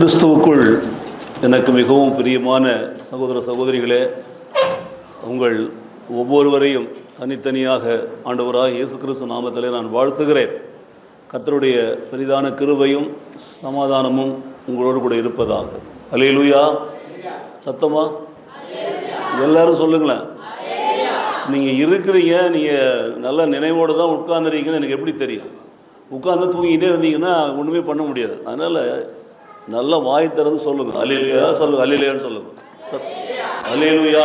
கிறிஸ்துவுக்குள் எனக்கு மிகவும் பிரியமான சகோதர சகோதரிகளே, உங்கள் ஒவ்வொருவரையும் தனித்தனியாக ஆண்டவராக இயேசு கிறிஸ்து நாமத்திலே நான் வாழ்த்துகிறேன். கர்த்தருடைய பெரிதான கிருபையும் சமாதானமும் உங்களோடு கூட இருப்பதாக. அல்லேலூயா. சத்தமா எல்லாரும் சொல்லுங்களேன். நீங்கள் இருக்கிறீங்க, நீங்கள் நல்ல நினைவோடு தான் உட்கார்ந்துருக்கீங்கன்னு எனக்கு எப்படி தெரியும்? உட்கார்ந்து தூங்கிக்கிட்டே இருந்தீங்கன்னா ஒன்றுமே பண்ண முடியாது. அதனால் நல்லா வாய் திறந்து சொல்லுங்கள். அல்லேலூயா சொல்லுங்கள், அல்லேலூயான்னு சொல்லுங்கள். அல்லேலூயா.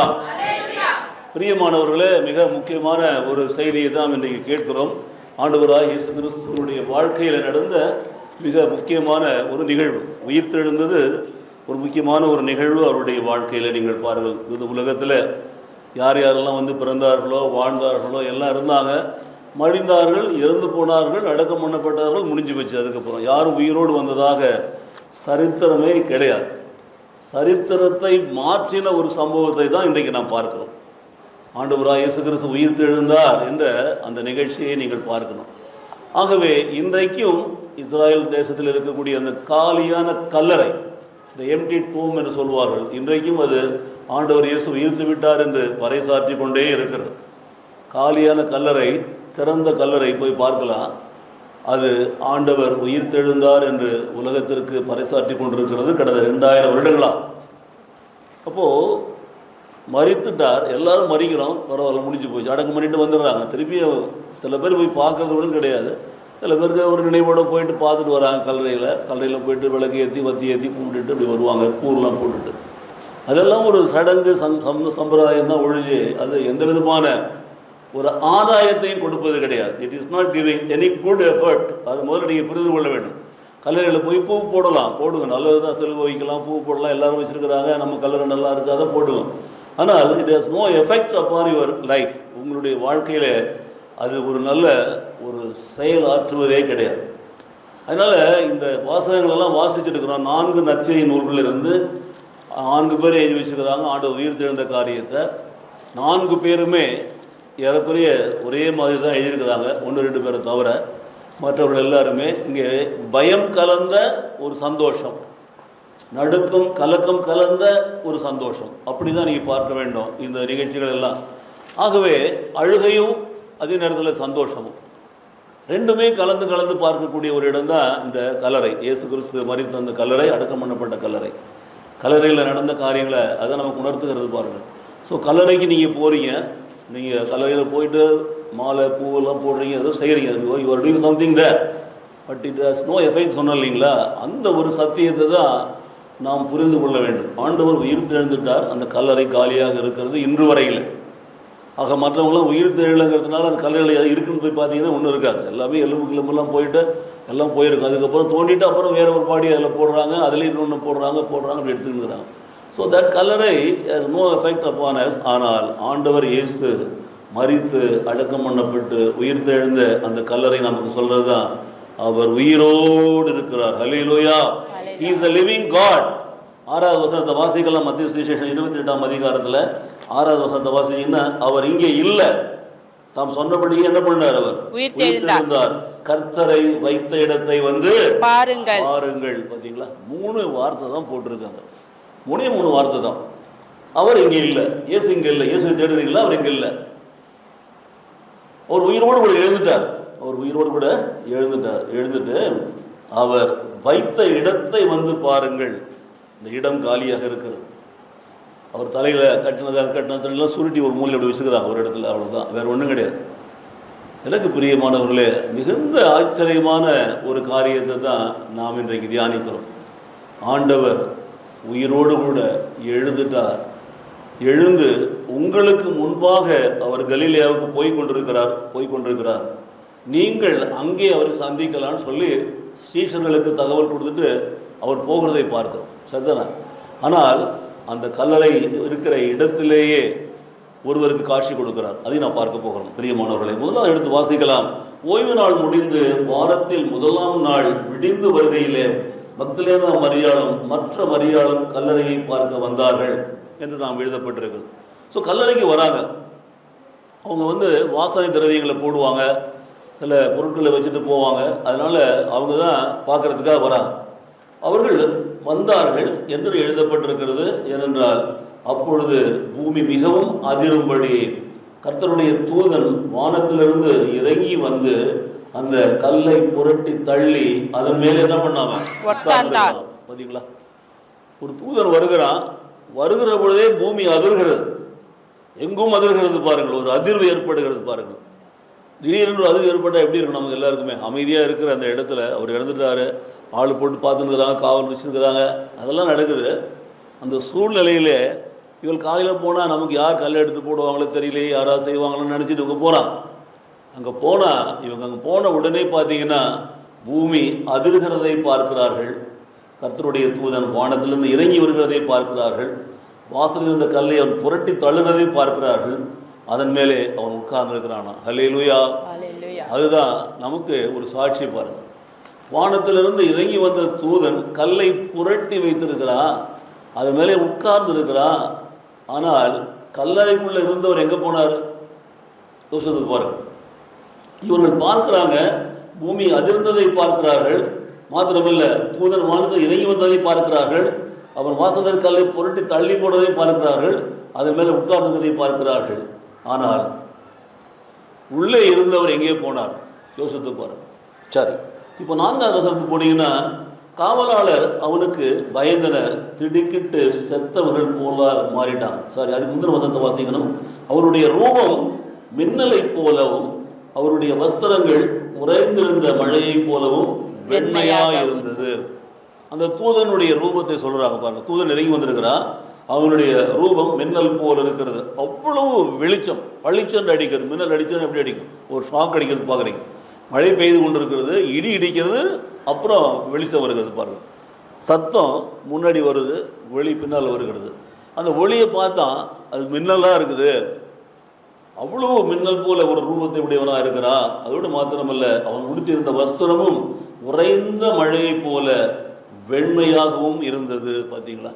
பிரியமானவர்களே, மிக முக்கியமான ஒரு செய்தியை தான் இன்றைக்கு கேட்கிறோம். ஆண்டவராக இயேசு கிறிஸ்துவினுடைய வாழ்க்கையில் நடந்த மிக முக்கியமான ஒரு நிகழ்வு. உயிர்த்தெழுந்தது ஒரு முக்கியமான ஒரு நிகழ்வு அவருடைய வாழ்க்கையில். நீங்கள் பாருங்கள், இந்த உலகத்தில் யார் யாரெல்லாம் வந்து பிறந்தார்களோ வாழ்ந்தார்களோ எல்லாம் இருந்தாங்க, மடிந்தார்கள், இறந்து போனார்கள், அடக்கம் பண்ணப்பட்டார்கள், முடிஞ்சு போச்சு. அதுக்கப்புறம் யாரும் உயிரோடு வந்ததாக சரித்திரமே கிடையாது. சரித்திரத்தை மாற்றின ஒரு சம்பவத்தை தான் இன்றைக்கு நாம் பார்க்கிறோம். ஆண்டவராக இயேசு கிறிஸ்து உயிர்த்தெழுந்தார் என்ற அந்த நிகழ்ச்சியை நீங்கள் பார்க்கணும். ஆகவே இன்றைக்கும் இஸ்ராயல் தேசத்தில் இருக்கக்கூடிய அந்த காலியான கல்லறை, இந்த எம்டி டூம் என்று சொல்வார்கள், இன்றைக்கும் அது ஆண்டவர் இயேசு உயிர்த்து விட்டார் என்று பறைசாற்றி கொண்டே இருக்கிறது. காலியான கல்லறை, திறந்த கல்லறை போய் பார்க்கலாம். அது ஆண்டவர் உயிர்த்தெழுந்தார் என்று உலகத்திற்கு பறைசாற்றி கொண்டிருக்கிறது கடந்த 2000 வருடங்களாக. அப்போது மறித்துட்டார், எல்லாரும் மறிக்கிறோம், பரவாயில்ல, முடிஞ்சு போச்சு, அடக்கம் பண்ணிட்டு வந்துடுறாங்க. திருப்பி சில பேர் போய் பார்க்கறது கூட கிடையாது. சில பேருக்கு ஒரு நினைவோடு போயிட்டு பார்த்துட்டு வராங்க. கல்லறையில் போயிட்டு விளக்கு ஏற்றி வத்தி ஏற்றி கும்பிட்டுட்டு அப்படி வருவாங்க, பூர்லாம் போட்டுட்டு. அதெல்லாம் ஒரு சடங்கு சம்பிரதாயம் தான் ஒழிஞ்சு அது எந்த விதமான ஒரு ஆதாயத்தையும் கொடுப்பது கிடையாது. It is not giving any good effort. அது முதல்ல நீங்கள் புரிந்து கொள்ள வேண்டும். கல்லறையில் போய் பூ போடலாம், போடுங்க, நல்லது தான், செலவு வைக்கலாம், பூ போடலாம், எல்லோரும் வச்சுருக்கிறாங்க, நம்ம கல்லறை நல்லா இருக்காத போடுங்க. ஆனால் it has no effect upon your life. உங்களுடைய வாழ்க்கையில் அது ஒரு நல்ல ஒரு செயல் ஆற்றுவதே கிடையாது. அதனால் இந்த வாசகங்களெல்லாம் வாசிச்சுருக்கிறோம். 4 நற்செய்தி நூல்களிலிருந்து 4 பேர் எழுதி வச்சுக்கிறாங்க ஆண்டவர் உயிர்த்தெழுந்த காரியத்தை. 4 பேருமே ஏறக்குறைய ஒரே மாதிரி தான் எழுதியிருக்கிறாங்க, 1-2 பேரை தவிர. மற்றவர்கள் எல்லாருமே இங்கே பயம் கலந்த ஒரு சந்தோஷம், நடுக்கம் கலக்கம் கலந்த ஒரு சந்தோஷம், அப்படி தான் நீங்கள் பார்க்க வேண்டும் இந்த நிகழ்ச்சிகள் எல்லாம். ஆகவே அழுகையும் அதே நேரத்தில் சந்தோஷமும் ரெண்டுமே கலந்து கலந்து பார்க்கக்கூடிய ஒரு இடம் தான் இந்த கல்லறை. இயேசு கிறிஸ்து மரித்த அந்த கல்லறை, அடக்கம் பண்ணப்பட்ட கல்லறை. கல்லறையில் நடந்த காரியங்களை அதை நமக்கு உணர்த்துகிறது பாருங்கள். ஸோ கல்லறைக்கு நீங்கள் போகிறீங்க, நீங்கள் கல்லறையில் போயிட்டு மாலை பூவெல்லாம் போடுறீங்க, ஏதோ செய்கிறீங்க, you are doing something there, but it has no effect சொன்னோம் இல்லைங்களா? அந்த ஒரு சத்தியத்தை தான் நாம் புரிந்து கொள்ள வேண்டும். ஆண்டவர் உயிர்த்தெழுந்துட்டார், அந்த கல்லறை காலியாக இருக்கிறது இன்று வரையில். ஆக மற்றவங்களாம் உயிர்த்தெழுங்கிறதுனால அந்த கல்லறையில் எதாவது இருக்குன்னு போய் பார்த்தீங்கன்னா ஒன்றும் இருக்காது. எல்லாமே எலும்பு கிளம்பெல்லாம் போயிட்டு எல்லாம் போயிருக்கும். அதுக்கப்புறம் தோண்டிட்டு அப்புறம் வேறு ஒரு பாடி அதில் போடுறாங்க, அதில் இன்னொன்று போடுறாங்க அப்படி எடுத்துக்கிறாங்க. ஸோ தட் கல்லறை has no effect upon us. ஆனால் ஆண்டவர் இயேசு மரித்து அடக்கம் பண்ணப்பட்டு உயிர்த்தெழுந்த அந்த கல்லறை நமக்கு சொல்கிறது தான் அவர் உயிரோடு இருக்கிறார். ஹல்லேலூயா. He is the living God. 6வது வசனத்தை வாசிக்கலாம். மத்தேயு சுவிசேஷம் 28ஆம் அதிகாரத்தில் 6வது வசனத்தை வாசிங்கன்னா, அவர் இங்கே இல்லை, தாம் சொன்னபடி என்ன பண்ணார்? அவர் உயிர்த்தெழுந்தார், கர்த்தரை வைத்த இடத்தை வந்து பாருங்கள். பார்த்தீங்களா? 3 வார்த்தை தான் போட்டிருக்காங்க. 3 வார்த்தை தான். அவர் இங்கே இல்லை, இயேசு இங்கே இல்லை. இயேசு தேடுறீங்களா? அவர் இங்கே இல்லை. அவர் உயிரோடு கூட எழுந்துட்டார். எழுந்துட்டு அவர் வைத்த இடத்தை வந்து பாருங்கள். இந்த இடம் காலியாக இருக்கிறது. அவர் தலையில் கட்டினதெல்லாம் சுருட்டி ஒரு மூலையில் அப்படி வச்சுக்கிறாங்க ஒரு இடத்துல, அவ்வளோதான், வேறு ஒன்றும் கிடையாது. எனக்கு பிரியமானவர்களே, மிகுந்த ஆச்சரியமான ஒரு காரியத்தை தான் நாம் இன்றைக்கு தியானிக்கிறோம். ஆண்டவர் உயிரோடு கூட எழுந்துட்டார். எழுந்து உங்களுக்கு முன்பாக அவர் கலிலேயாவுக்கு போய் கொண்டிருக்கிறார். நீங்கள் அங்கே அவரை சந்திக்கலான்னு சொல்லி சீஷர்களுக்கு தகவல் கொடுத்துட்டு அவர் போகிறதை பார்க்கிறோம். சரிதானே? ஆனால் அந்த கல்லறை இருக்கிற இடத்திலேயே ஒருவருக்கு காட்சி கொடுக்கிறார். அதையும் நான் பார்க்க போகிறோம். பிரியமானவர்களை, முதலாவது எடுத்து வாசிக்கலாம். ஓய்வு நாள் முடிந்து வாரத்தில் 1ஆம் நாள் விடிந்து வருகையிலே மக்தலேனா மரியாளும் மற்ற மரியாளும் கல்லறையை பார்க்க வந்தார்கள் என்று நாம் எழுதப்பட்டிருக்கு. ஸோ கல்லறைக்கு வராங்க. அவங்க வந்து வாசனை திரவியங்களை போடுவாங்க, சில பொருட்களை வச்சுட்டு போவாங்க. அதனால் அவங்க தான் பார்க்குறதுக்காக வராங்க. அவர்கள் வந்தார்கள் என்று எழுதப்பட்டிருக்கிறது. ஏனென்றால் அப்பொழுது பூமி மிகவும் அதிரும்படி கர்த்தருடைய தூதன் வானத்திலிருந்து இறங்கி வந்து அந்த கல்லை புரட்டி தள்ளி அதன் மேலே என்ன பண்ணாம பாத்தீங்களா? ஒரு தூதன் வருகிறான், வருகிற பொழுதே பூமி அதிர்கிறது, எங்கும் அதிர்கிறது பாருங்கள், ஒரு அதிர்வு ஏற்படுகிறது பாருங்கள். திடீரென்று அதிர்வு ஏற்பட்டால் எப்படி இருக்கும்? நமக்கு எல்லாருக்குமே அமைதியாக இருக்கிற அந்த இடத்துல அவர் இறந்துட்டாரு, ஆள் போட்டு பார்த்துருக்குறாங்க, காவல் வச்சுருக்கிறாங்க, அதெல்லாம் நடக்குது. அந்த சூழ்நிலையிலே இவள் காலையில் போனால் நமக்கு யார் கல்லை எடுத்து போடுவாங்களோ தெரியலையே, யாராவது செய்வாங்களோன்னு நினச்சிட்டு இவங்க போகிறான். அங்கே போனால் இவங்க அங்கே போன உடனே பார்த்தீங்கன்னா பூமி அதிர்கிறதை பார்க்கிறார்கள். கர்த்தருடைய தூதன் வானத்திலிருந்து இறங்கி வருகிறதை பார்க்கிறார்கள். வாசலில் இருந்த கல்லை அவன் புரட்டி தள்ளுறதை பார்க்கிறார்கள். அதன் மேலே அவன் உட்கார்ந்துருக்கிறானா. ஹல்லேலூயா. அதுதான் நமக்கு ஒரு சாட்சி பாருங்கள். வானத்திலிருந்து இறங்கி வந்த தூதன் கல்லை புரட்டி வைத்திருக்கிறான், அது மேலே உட்கார்ந்து இருக்கிறான். ஆனால் கல்லறைக்குள்ளே இருந்தவர் எங்கே போனார்? யோசித்து பாருங்கள். இவர்கள் பார்க்கிறாங்க, பூமி அதிர்ந்ததை பார்க்கிறார்கள். மாத்திரமல்ல, தூதன் வானத்தில் இறங்கி வந்ததை பார்க்கிறார்கள். அவர் வாசலில் கல்லை புரட்டி தள்ளி போடுவதை பார்க்கிறார்கள், அதன் மேலே உட்கார்ந்ததை பார்க்கிறார்கள். ஆனால் உள்ளே இருந்தவர் எங்கே போனார்? யோசித்து பாருங்கள். சரி, இப்போ 4ஆவது வசனத்துக்கு போனீங்கன்னா காவலாளர் அவனுக்கு பயந்தனர், திடுக்கிட்டு செத்தவர்கள் போல மாறிட்டான். சாரி, அதுக்கு முந்தின வசனத்தை பார்த்தீங்கன்னா அவருடைய ரூபம் மின்னலை போலவும் அவருடைய வஸ்திரங்கள் உறைந்திருந்த மழையை போலவும் வெண்மையாக இருந்தது. அந்த தூதனுடைய ரூபத்தை சொல்கிறாங்க பாருங்க. தூதன் இறங்கி வந்திருக்கிறான், அவனுடைய ரூபம் மின்னல் போல் இருக்கிறது. அவ்வளவு வெளிச்சம், பளிச்சென்று அடிக்கிறது. மின்னல் அடிச்சது எப்படி அடிக்கும்? ஒரு ஷாக் அடிக்கிறது பார்க்குறீங்க. மழை பெய்து கொண்டு இருக்கிறது, இடி இடிக்கிறது, அப்புறம் வெளிச்சம் வருகிறது பாருங்கள். சத்தம் முன்னாடி வருது, ஒளி பின்னால் வருகிறது. அந்த ஒளியை பார்த்தா அது மின்னலாக இருக்குது. அவ்வளோ மின்னல் போல ஒரு ரூபத்தை உடையவனாக இருக்கிறான். அதோடு மாத்திரமல்ல, அவன் உடுத்தியிருந்த வஸ்திரமும் உறைந்த மழையை போல வெண்மையாகவும் இருந்தது. பார்த்தீங்களா?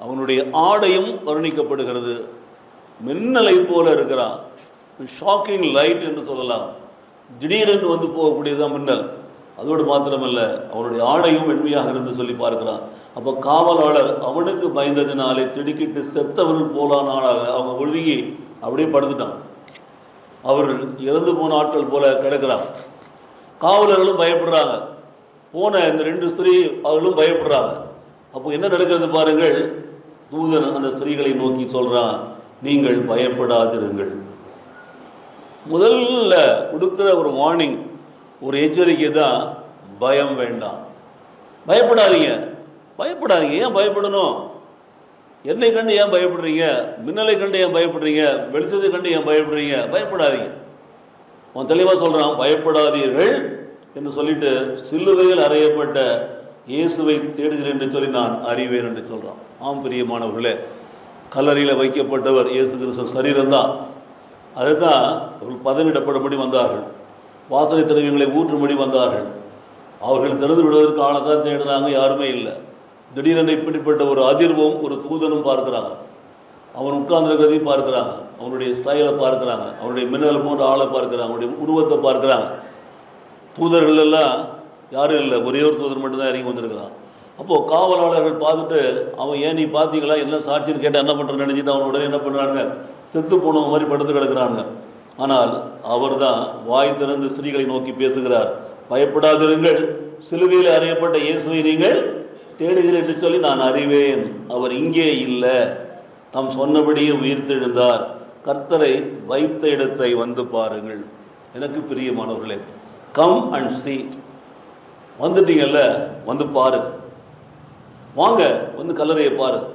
அவனுடைய ஆடையும் வர்ணிக்கப்படுகிறது, மின்னலை போல இருக்கிறான். ஷாக்கிங் லைட் என்று சொல்லலாம். திடீரென்று வந்து போகக்கூடியதான் மின்னல். அதோடு மாத்திரமல்ல, அவருடைய ஆடையும் வெண்மையாக இருந்து சொல்லி பார்க்கிறான். அப்போ காவலாளர் அவனுக்கு பயந்ததினாலே திடுக்கிட்டு செத்தவர்கள் போலானாக அவங்க ஒழுகி அப்படியே படுத்துட்டான். அவர்கள் இறந்து போன ஆட்கள் போல கிடக்கிறான். காவலர்களும் பயப்படுறாங்க. போன இந்த 2 ஸ்திரீ அவர்களும் பயப்படுறாங்க. அப்போ என்ன நடக்கிறது பாருங்கள். தூதன் அந்த ஸ்திரீகளை நோக்கி சொல்றான், நீங்கள் பயப்படாதிருங்கள். முதல்ல கொடுக்குற ஒரு வார்னிங், ஒரு எச்சரிக்கை தான், பயம் வேண்டாம், பயப்படாதீங்க. பயப்படாதீங்க. ஏன் பயப்படணும்? என்னை கண்டு ஏன் பயப்படுறீங்க? மின்னலை கண்டு ஏன் பயப்படுறீங்க? வெளிச்சத்தை கண்டு ஏன் பயப்படுறீங்க? பயப்படாதீங்க. அவன் தெளிவாக சொல்கிறான், பயப்படாதீர்கள் என்று சொல்லிட்டு சிலுவையில் அறையப்பட்ட இயேசுவை தேடுகிறேன் என்று சொல்லி நான் அறிவேன் என்று சொல்கிறான். ஆம் பிரியமானவர்களே, கல்லறையில் வைக்கப்பட்டவர் இயேசு கிறிஸ்து சரீரம்தான். அதுதான் அவர்கள் பதனிடப்படும்படி வந்தார்கள், வாசனை திரவியங்களை ஊற்றும்படி வந்தார்கள். அவர்கள் திறந்து விடுவதற்கு ஆளத்தான் தேடினாங்க, யாருமே இல்லை. திடீரென இப்படிப்பட்ட ஒரு அதிர்வும் ஒரு தூதனும் பார்க்குறாங்க. அவன் உட்கார்ந்துருக்கிறதையும் பார்க்குறாங்க, அவனுடைய ஸ்டைலை பார்க்குறாங்க, அவனுடைய மின்னல் போன்ற ஆளை பார்க்குறாங்க, அவனுடைய உருவத்தை பார்க்குறாங்க. தூதர்கள் எல்லாம் யாரும் இல்லை, ஒரே ஒரு தூதர் மட்டும்தான் இறங்கி வந்திருக்கிறான். அப்போது காவலாளர்கள் பார்த்துட்டு, அவன் ஏன் நீ பார்த்தீங்களா, என்ன சாட்சின்னு கேட்டால் என்ன பண்ணுறேன்னு நினச்சிட்டு அவன் உடனே என்ன பண்ணுறாங்க, செத்து போனவங்க மாதிரி படுத்து கிடக்கிறாங்க. ஆனால் அவர் தான் வாய் திறந்து ஸ்திரீகளை நோக்கி பேசுகிறார். பயப்படாதிருங்கள், சிலுவையில் அறையப்பட்ட இயேசுவை நீங்கள் தேடுகிறேன் என்று சொல்லி நான் அறிவேன். அவர் இங்கே இல்லை, தாம் சொன்னபடியே உயிர்த்தெழுந்தார். கர்த்தரை வைத்த இடத்தை வந்து பாருங்கள். எனக்கு பிரியமானவர்களே, கம் அண்ட் சி. வந்துட்டீங்கல்ல, வந்து பாருங்க, வாங்க, வந்து கல்லறையை பாருங்க,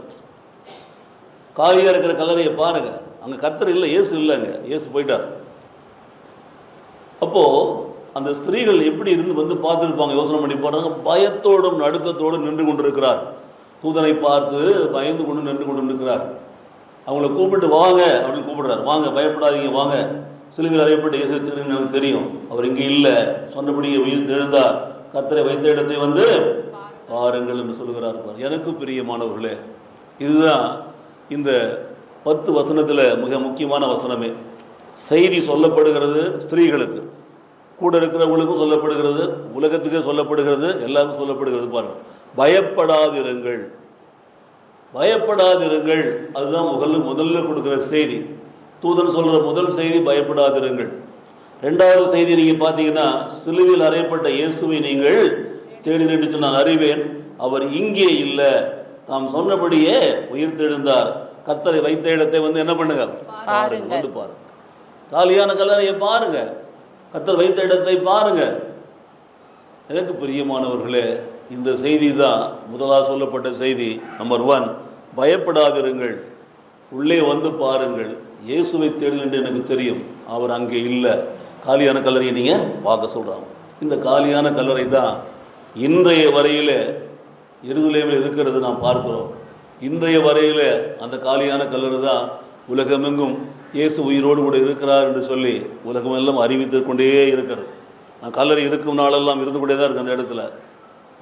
காலியாக இருக்கிற கல்லறையை பாருங்க. அங்கே கர்த்தர் இல்லை, இயேசு இல்லைங்க, இயேசு போயிட்டார். அப்போது அந்த ஸ்திரீகள் எப்படி இருந்து வந்து பார்த்துருப்பாங்க, யோசனை பண்ணி போடுறாங்க. பயத்தோடும் நடுக்கத்தோடும் நின்று கொண்டிருக்கிறார். தூதனை பார்த்து பயந்து கொண்டு நின்று கொண்டு இருக்கிறார். அவங்கள கூப்பிட்டு வாங்க அப்படின்னு கூப்பிடுறாரு. வாங்க, பயப்படாதீங்க, வாங்க, சிலுவையில் அறையப்பட்ட இயேசு எனக்கு தெரியும், அவர் இங்கே இல்லை, சொன்னபடியே உயிர் தெழுந்தார். கர்த்தரை வைத்த இடத்தை வந்து பாருங்கள் என்று சொல்லுகிறார். எனக்கு பிரியமானவர்களே, இதுதான் இந்த 10 வசனத்தில் மிக முக்கியமான வசனமே. செய்தி சொல்லப்படுகிறது ஸ்திரீகளுக்கு, கூட இருக்கிறவங்களுக்கும் சொல்லப்படுகிறது, உலகத்துக்கே சொல்லப்படுகிறது, எல்லாருக்கும் சொல்லப்படுகிறது. பாருங்கள், பயப்படாதிருங்கள், பயப்படாதிருங்கள். அதுதான் முதல்ல கொடுக்குற செய்தி. தூதன் சொல்கிற முதல் செய்தி பயப்படாதிருங்கள். ரெண்டாவது செய்தி நீங்கள் பார்த்தீங்கன்னா, சிலுவையில் அறையப்பட்ட இயேசுவை நீங்கள் தேடி நின்று நான் அறிவேன், அவர் இங்கே இல்லை, தாம் சொன்னபடியே உயிர்த்தெழுந்தார். கர்த்தரை வைத்த இடத்தை என்ன பண்ணுங்க, பாருங்க, வந்து பாருங்க. காலியான கல்லறையை பாருங்க, கர்த்தர் வைத்த இடத்தை பாருங்க. எனக்கு பிரியமானவர்களே, இந்த செய்தி தான் முதலாக சொல்லப்பட்ட செய்தி. நம்பர் 1, பயப்படாதிருங்கள், உள்ளே வந்து பாருங்கள். இயேசுவை தேடுங்கள் என்று எனக்கு தெரியும், அவர் அங்கே இல்லை. காலியான கல்லறையை நீங்கள் பார்க்க சொல்கிறாங்க. இந்த காலியான கல்லறை தான் இன்றைய வரையில் எருசலேமில் இருக்கிறது நாம் பார்க்கிறோம். இன்றைய வரையில் அந்த காலியான கல்லறை தான் உலகமெங்கும் இயேசு உயிரோடு கூட இருக்கிறார் என்று சொல்லி உலகமெல்லாம் அறிவித்து கொண்டே இருக்கிறது. கல்லறை இருக்கும் நாளெல்லாம் இருந்து கொண்டே தான் இருக்குது. அந்த இடத்துல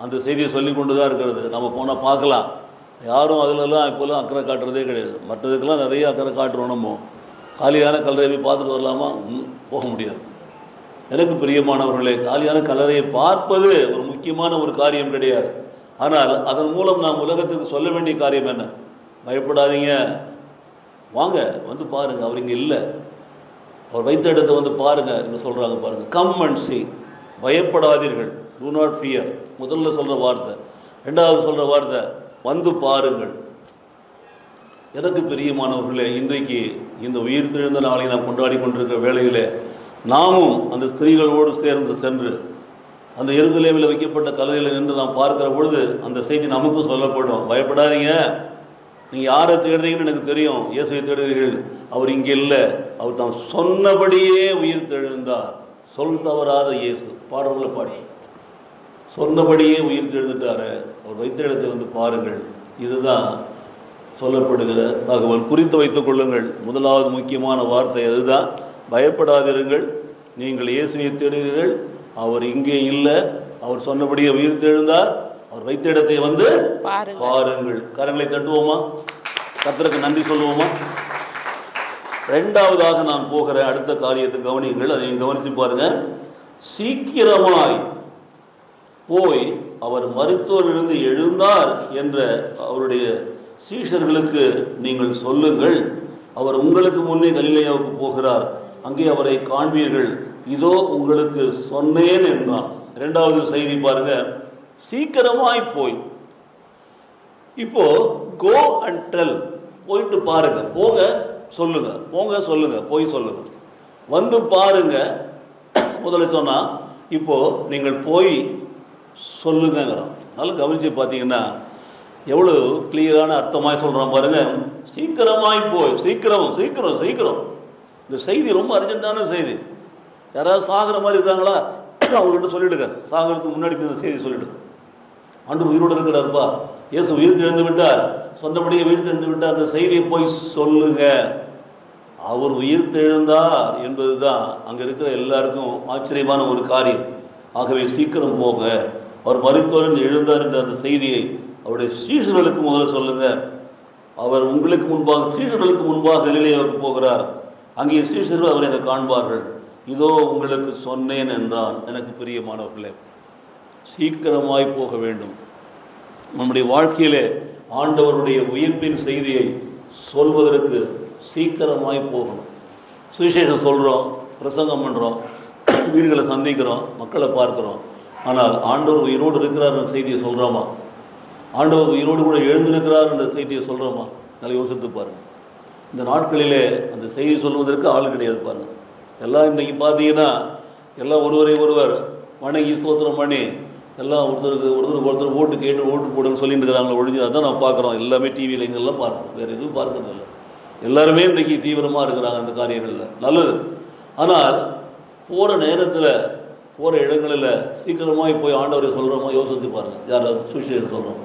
அந்த செய்தியை சொல்லி கொண்டு தான் இருக்கிறது. நம்ம போனால் பார்க்கலாம். யாரும் அதிலெல்லாம் இப்போல்லாம் அக்கறை காட்டுறதே கிடையாது. மற்றதுக்கெல்லாம் நிறைய அக்கறை காட்டுறோம். நம்ம காலியான கல்லறையை பார்த்துட்டு வரலாமா? போக முடியாது. எனக்கு பிரியமானவர்களே, காலியான கல்லறையை பார்ப்பது ஒரு முக்கியமான ஒரு காரியம் கிடையாது. ஆனால் அதன் மூலம் நாம் உலகத்துக்கு சொல்ல வேண்டிய காரியம் என்ன? பயப்படாதீங்க, வாங்க வந்து பாருங்கள், அவர் இங்கே இல்லை, அவர் வைத்த இடத்தை வந்து பாருங்கள் என்று சொல்கிறாங்க. பாருங்கள், கம் அண்ட் see, பயப்படாதீர்கள், do not fear. முதல்ல சொல்கிற வார்த்தை. ரெண்டாவது சொல்கிற வார்த்தை வந்து பாருங்கள். எனக்கு பிரியமானவர்களே, இன்றைக்கு இந்த உயிர்த்தெழுந்த நாளை நாம் கொண்டாடி கொண்டிருக்கிற வேளையிலே நாமும் அந்த ஸ்திரீகளோடு சேர்ந்து சென்று அந்த எருசலேமில் வைக்கப்பட்ட கல்லறையில் நின்று நாம் பார்க்கிற பொழுது அந்த செய்தி நமக்கும் சொல்லப்படும். பயப்படாதீங்க, நீங்கள் யாரை தேடுறீங்கன்னு எனக்கு தெரியும், இயேசுவை தேடுகிறீர்கள், அவர் இங்கே இல்லை, அவர் தான் சொன்னபடியே உயிர்த்தெழுந்தார். சொல் தவறாத இயேசு, பாடுறவங்கள பாட்டு, சொன்னபடியே உயிர்த்தெழுந்துட்டார், அவர் வைத்த இடத்தை வந்து பாருங்கள். இதுதான் சொல்லப்படுகிற தகவல். குறித்து வைத்துக் கொள்ளுங்கள். முதலாவது முக்கியமான வார்த்தை அதுதான், பயப்படாதிருங்கள், நீங்கள் இயேசுவை தேடுகிறீர்கள், அவர் இங்கே இல்லை, அவர் சொன்னபடியே உயிர்த்தெழுந்தார், அவர் வைத்த இடத்தை வந்து பாருங்கள். கரங்களை தட்டுவோமா? கர்த்தருக்கு நன்றி சொல்லுவோமா? ரெண்டாவதாக நான் போகிற அடுத்த காரியத்தை கவனியுங்கள், அதையும் கவனித்து பாருங்க. சீக்கிரமாய் போய் அவர் மரித்தோரிலிருந்து எழுந்தார் என்ற அவருடைய சீஷர்களுக்கு நீங்கள் சொல்லுங்கள், அவர் உங்களுக்கு முன்னே கலிலேயாவுக்கு போகிறார், அங்கே அவரை காண்பீர்கள், இதோ உங்களுக்கு சொன்னேன் என்றான். இரண்டாவது செய்தி பாருங்க, சீக்கிரமாய் போய். இப்போ கோ அண்ட் டெல், போயிட்டு பாருங்க, போங்க சொல்லுங்க, போங்க சொல்லுங்க, போய் சொல்லுங்க, வந்து பாருங்க. முதல்ல சொன்னா இப்போ நீங்கள் போய் சொல்லுங்கிறோம். நல்லா கவனிச்சு பார்த்தீங்கன்னா எவ்வளோ கிளியரான அர்த்தமாய் சொல்கிறோம் பாருங்க. சீக்கிரமாய் போய், சீக்கிரம் சீக்கிரம் சீக்கிரம். இந்த செய்தி ரொம்ப அர்ஜென்ட்டான செய்தி. யாராவது சாகிற மாதிரி இருக்காங்களா, அவங்ககிட்ட சொல்லிவிடுங்க, சாகிறதுக்கு முன்னாடி இந்த செய்தி சொல்லிவிடுங்க. ஆண்டவர் உயிரோடு இருக்கிறார்ப்பா, இயேசு உயிர்த்தெழுந்து விட்டார், சொன்னபடியே உயிர்த்தெழுந்து விட்டார், அந்த செய்தியை போய் சொல்லுங்க. அவர் உயிர்த்தெழுந்தார் என்பது தான் அங்கே இருக்கிற எல்லாருக்கும் ஆச்சரியமான ஒரு காரியம். ஆகவே சீக்கிரம் போக, அவர் மரித்தோரிலிருந்து எழுந்தார் என்ற அந்த செய்தியை அவருடைய சீஷர்களுக்கு முதல்ல சொல்லுங்க. அவர் உங்களுக்கு முன்பாக, சீஷர்களுக்கு முன்பாக கலிலேயாவுக்கு போகிறார், அங்கே சீஷர்கள் அவரை அங்கே காண்பார்கள், இதோ உங்களுக்கு சொன்னேன் என்றான். எனக்கு பிரியமானவர்களே, சீக்கிரமாய் போக வேண்டும். நம்முடைய வாழ்க்கையிலே ஆண்டவருடைய உயிர்ப்பின் செய்தியை சொல்வதற்கு சீக்கிரமாய் போகணும். சுவிசேஷம் சொல்கிறோம், பிரசங்கம் பண்ணுறோம், வீடுகளை சந்திக்கிறோம், மக்களை பார்க்குறோம், ஆனால் ஆண்டவர் உயிரோடு இருக்கிறார் என்ற செய்தியை சொல்கிறோமா? ஆண்டவர் உயிரோடு கூட எழுந்திருக்கிறார் என்ற செய்தியை சொல்கிறோமா? நல்லா யோசித்து பாருங்கள். இந்த நாட்களிலே அந்த செய்தி சொல்வதற்கு ஆள் கிடையாது பாருங்கள். எல்லாம் இன்றைக்கி பார்த்தீங்கன்னா எல்லாம் ஒருவரை ஒருவர் வணங்கி ஸ்தோத்திரம் பண்ணி எல்லாம் ஒருத்தருக்கு ஓட்டு கேட்டு ஓட்டு போடுன்னு சொல்லிட்டு இருக்கிறாங்களே ஒழிஞ்சு, அதான் நான் பார்க்குறோம். எல்லாமே டிவியில் இங்கெல்லாம் பார்க்குறோம், வேறு எதுவும் பார்க்கறதில்ல. எல்லாருமே இன்றைக்கி தீவிரமாக இருக்கிறாங்க அந்த காரியங்களில், நல்லது. ஆனால் போகிற நேரத்தில், போகிற இடங்களில் சீக்கிரமாக போய் ஆண்டவரை சொல்கிறோமா? யோசித்து பாருங்கள். யாராவது சுவிசேஷம் சொல்கிறோம்,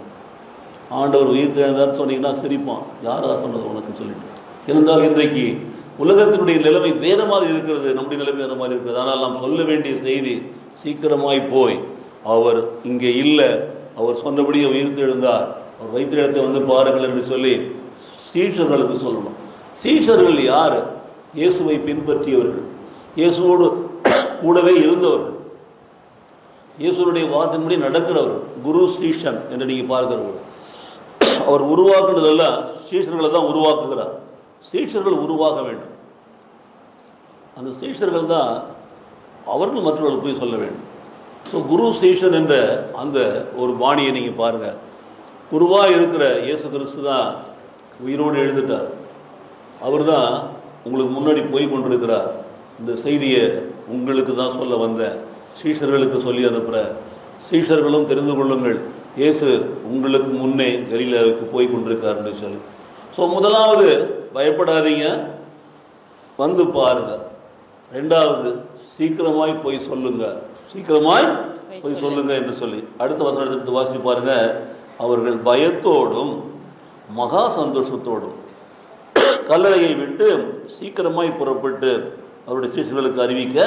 ஆண்டவர் உயிர்த்தெழுந்தார்னு சொன்னீங்கன்னா சிரிப்பான், யாரா சொன்னது உனக்குன்னு சொல்லிட்டு. ஏனென்றால் இன்றைக்கு உலகத்தினுடைய நிலைமை வேறு மாதிரி இருக்கிறது, நம்முடைய நிலைமை வேறு மாதிரி இருக்கிறது. ஆனால் நாம் சொல்ல வேண்டிய செய்தி, சீக்கிரமாய் போய் அவர் இங்கே இல்லை, அவர் சொன்னபடியே உயிர்த்தெழுந்தார், அவர் வைத்த இடத்தை வந்து பாருங்கள் என்று சொல்லி சீஷர்களுக்கு சொல்லணும். சீஷர்கள் யார்? இயேசுவை பின்பற்றியவர்கள், இயேசுவோடு கூடவே இருந்தவர்கள், இயேசுனுடைய வார்த்தையின்படி நடக்கிறவர், குரு சீஷன் என்று நீங்கள் பார்க்கிறவர். அவர் உருவாக்குனதெல்லாம் சீஷர்களை தான் உருவாக்குகிறார். சீஷர்கள் உருவாக வேண்டும். அந்த சீஷர்கள் தான் அவர்கள் மற்றவர்களுக்கு போய் சொல்ல வேண்டும். ஸோ குரு சீஷன் என்ற அந்த ஒரு பாணியை நீங்கள் பாருங்கள். குருவாக இருக்கிற இயேசு கிறிஸ்து தான் உயிரோடு எழுந்துட்டார். அவர் தான் உங்களுக்கு முன்னாடி போய் கொண்டிருக்கிறார். இந்த செய்தியை உங்களுக்கு தான் சொல்ல வந்த சீஷர்களுக்கு சொல்லி அனுப்புகிற சீஷர்களும் தெரிந்து கொள்ளுங்கள், இயேசு உங்களுக்கு முன்னே கலிலேயாவுக்கு போய் கொண்டிருக்காருன்னு சொல்லி. ஸோ முதலாவது பயப்படாதீங்க, வந்து பாருங்க. ரெண்டாவது சீக்கிரமாய் போய் சொல்லுங்க, சீக்கிரமாய் போய் சொல்லுங்க என்று சொல்லி அடுத்த வசனத்தை எடுத்து வாசித்து பாருங்க. அவர்கள் பயத்தோடும் மகா சந்தோஷத்தோடும் கல்லறையை விட்டு சீக்கிரமாய் புறப்பட்டு அவருடைய சீஷர்களுக்கு அறிவிக்க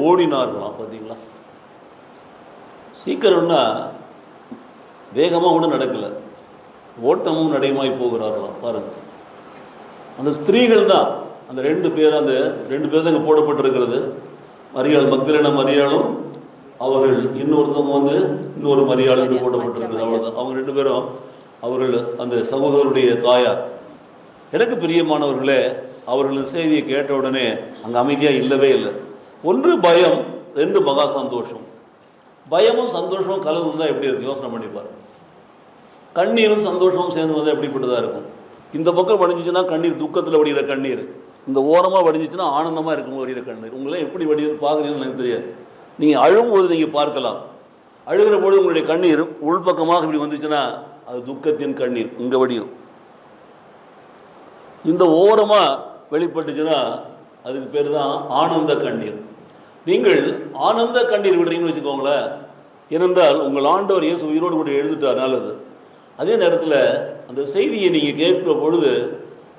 ஓடினார்களாம். பார்த்தீங்களா, சீக்கிரம்னா வேகமாக கூட நடக்கலை, ஓட்டமும் நடையுமாய் போகிறார்களாம். பாருங்க, அந்த ஸ்திரீகள் தான் அந்த ரெண்டு பேர் தான் இங்கே போடப்பட்டிருக்கிறது. மரியாள், மக்தலேனா மரியாளும், அவர்கள் இன்னொருத்தவங்க இன்னொரு மரியாள் என்று போடப்பட்டிருக்கிறது. அவ்வளோதான். அவங்க ரெண்டு பேரும் அவர்கள் அந்த சகோதரருடைய தாயார். எனக்கு பிரியமானவர்களே, அவர்கள் செய்தியை கேட்ட உடனே அங்கே அமைதியாக இல்லவே இல்லை. ஒன்று பயம், ரெண்டு மகா சந்தோஷம். பயமும் சந்தோஷமும் கலந்து தான் எப்படி இருக்கு யோசனை பண்ணிப்பார். கண்ணீரும் சந்தோஷமும் சேர்ந்து வந்தால் எப்படிப்பட்டதாக இருக்கும். இந்த பக்கம் வடிஞ்சிச்சுன்னா கண்ணீர், துக்கத்தில் வடிகிற கண்ணீர். இந்த ஓரமாக வடிஞ்சிச்சுன்னா ஆனந்தமாக இருக்கும்போது வடிகிற கண்ணீர். உங்களே எப்படி வடிகிறது பார்க்குறீங்கன்னு எனக்கு தெரியாது. நீங்கள் அழும்போது நீங்கள் பார்க்கலாம். அழுகிற பொழுது உங்களுடைய கண்ணீர் உள்பக்கமாக இப்படி வந்துச்சுன்னா அது துக்கத்தின் கண்ணீர், இங்கே வடியும். இந்த ஓரமாக வெளிப்பட்டுச்சுன்னா அதுக்கு பேர் தான் ஆனந்த கண்ணீர். நீங்கள் ஆனந்த கண்ணீர் விடுறீங்கன்னு வச்சுக்கோங்களேன். ஏனென்றால் உங்கள் ஆண்டவர் இயேசு உயிரோடு கூட எழுந்துட்டார், நல்லது. அதே நேரத்தில் அந்த செய்தியை நீங்கள் கேட்கிற பொழுது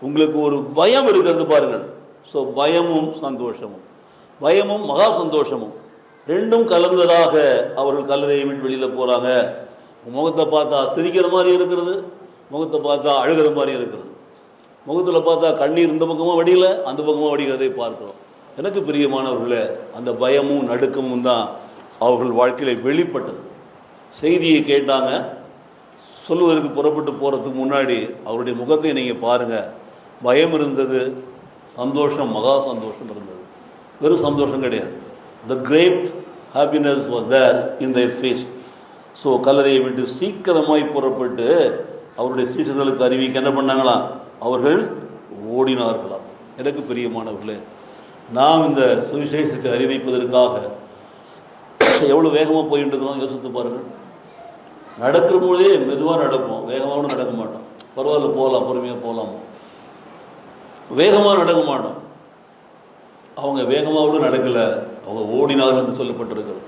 உங்களுக்கு ஒரு பயம் இருக்கிறது பாருங்கள். ஸோ பயமும் சந்தோஷமும், பயமும் மகா சந்தோஷமும் ரெண்டும் கலந்ததாக அவர்கள் கல்லறையை விட்டு வெளியில் போகிறாங்க. முகத்தை பார்த்தா சிரிக்கிற மாதிரி இருக்கிறது, முகத்தை பார்த்தா அழுகிற மாதிரி இருக்கிறது. முகத்தில் பார்த்தா கண்ணீர் இந்த பக்கமாக வடியல, அந்த பக்கமாக வடிகிறதை பார்க்கிறோம். எனக்கு பிரியமானவர்களே, அந்த பயமும் நடுக்கமும் தான் அவர்கள் வாழ்க்கையில் வெளிப்பட்டது. செய்தியை கேட்டாங்க, சொல்லுவதற்கு புறப்பட்டு போகிறதுக்கு முன்னாடி அவருடைய முகத்தை நீங்கள் பாருங்கள். பயம் இருந்தது, சந்தோஷம், மகா சந்தோஷம் இருந்தது. வெறும் சந்தோஷம் கிடையாது. The great happiness was there in their face. So கல்லறையை விட்டு சீக்கிரமாய் புறப்பட்டு அவருடைய சீஷர்களுக்கு அறிவிக்க என்ன பண்ணாங்களாம்? அவர்கள் ஓடினார்களாம். எனக்கு பிரியமானவர்களே, நாம் இந்த சுவிசேஷத்தை அறிவிப்பதற்காக எவ்வளோ வேகமாக போயிட்டு இருக்கிறோம் யோசித்து பாருங்கள். நடக்கிற பொழுதே மெதுவாக நடப்போம், வேகமாக நடக்க மாட்டோம். பரவாயில்ல, போகலாம், பொறுமையாக போகலாம். வேகமாக நடக்க மாட்டோம். அவங்க வேகமாக நடக்கலை, அவங்க ஓடினார்கள் என்று சொல்லப்பட்டிருக்கிறது.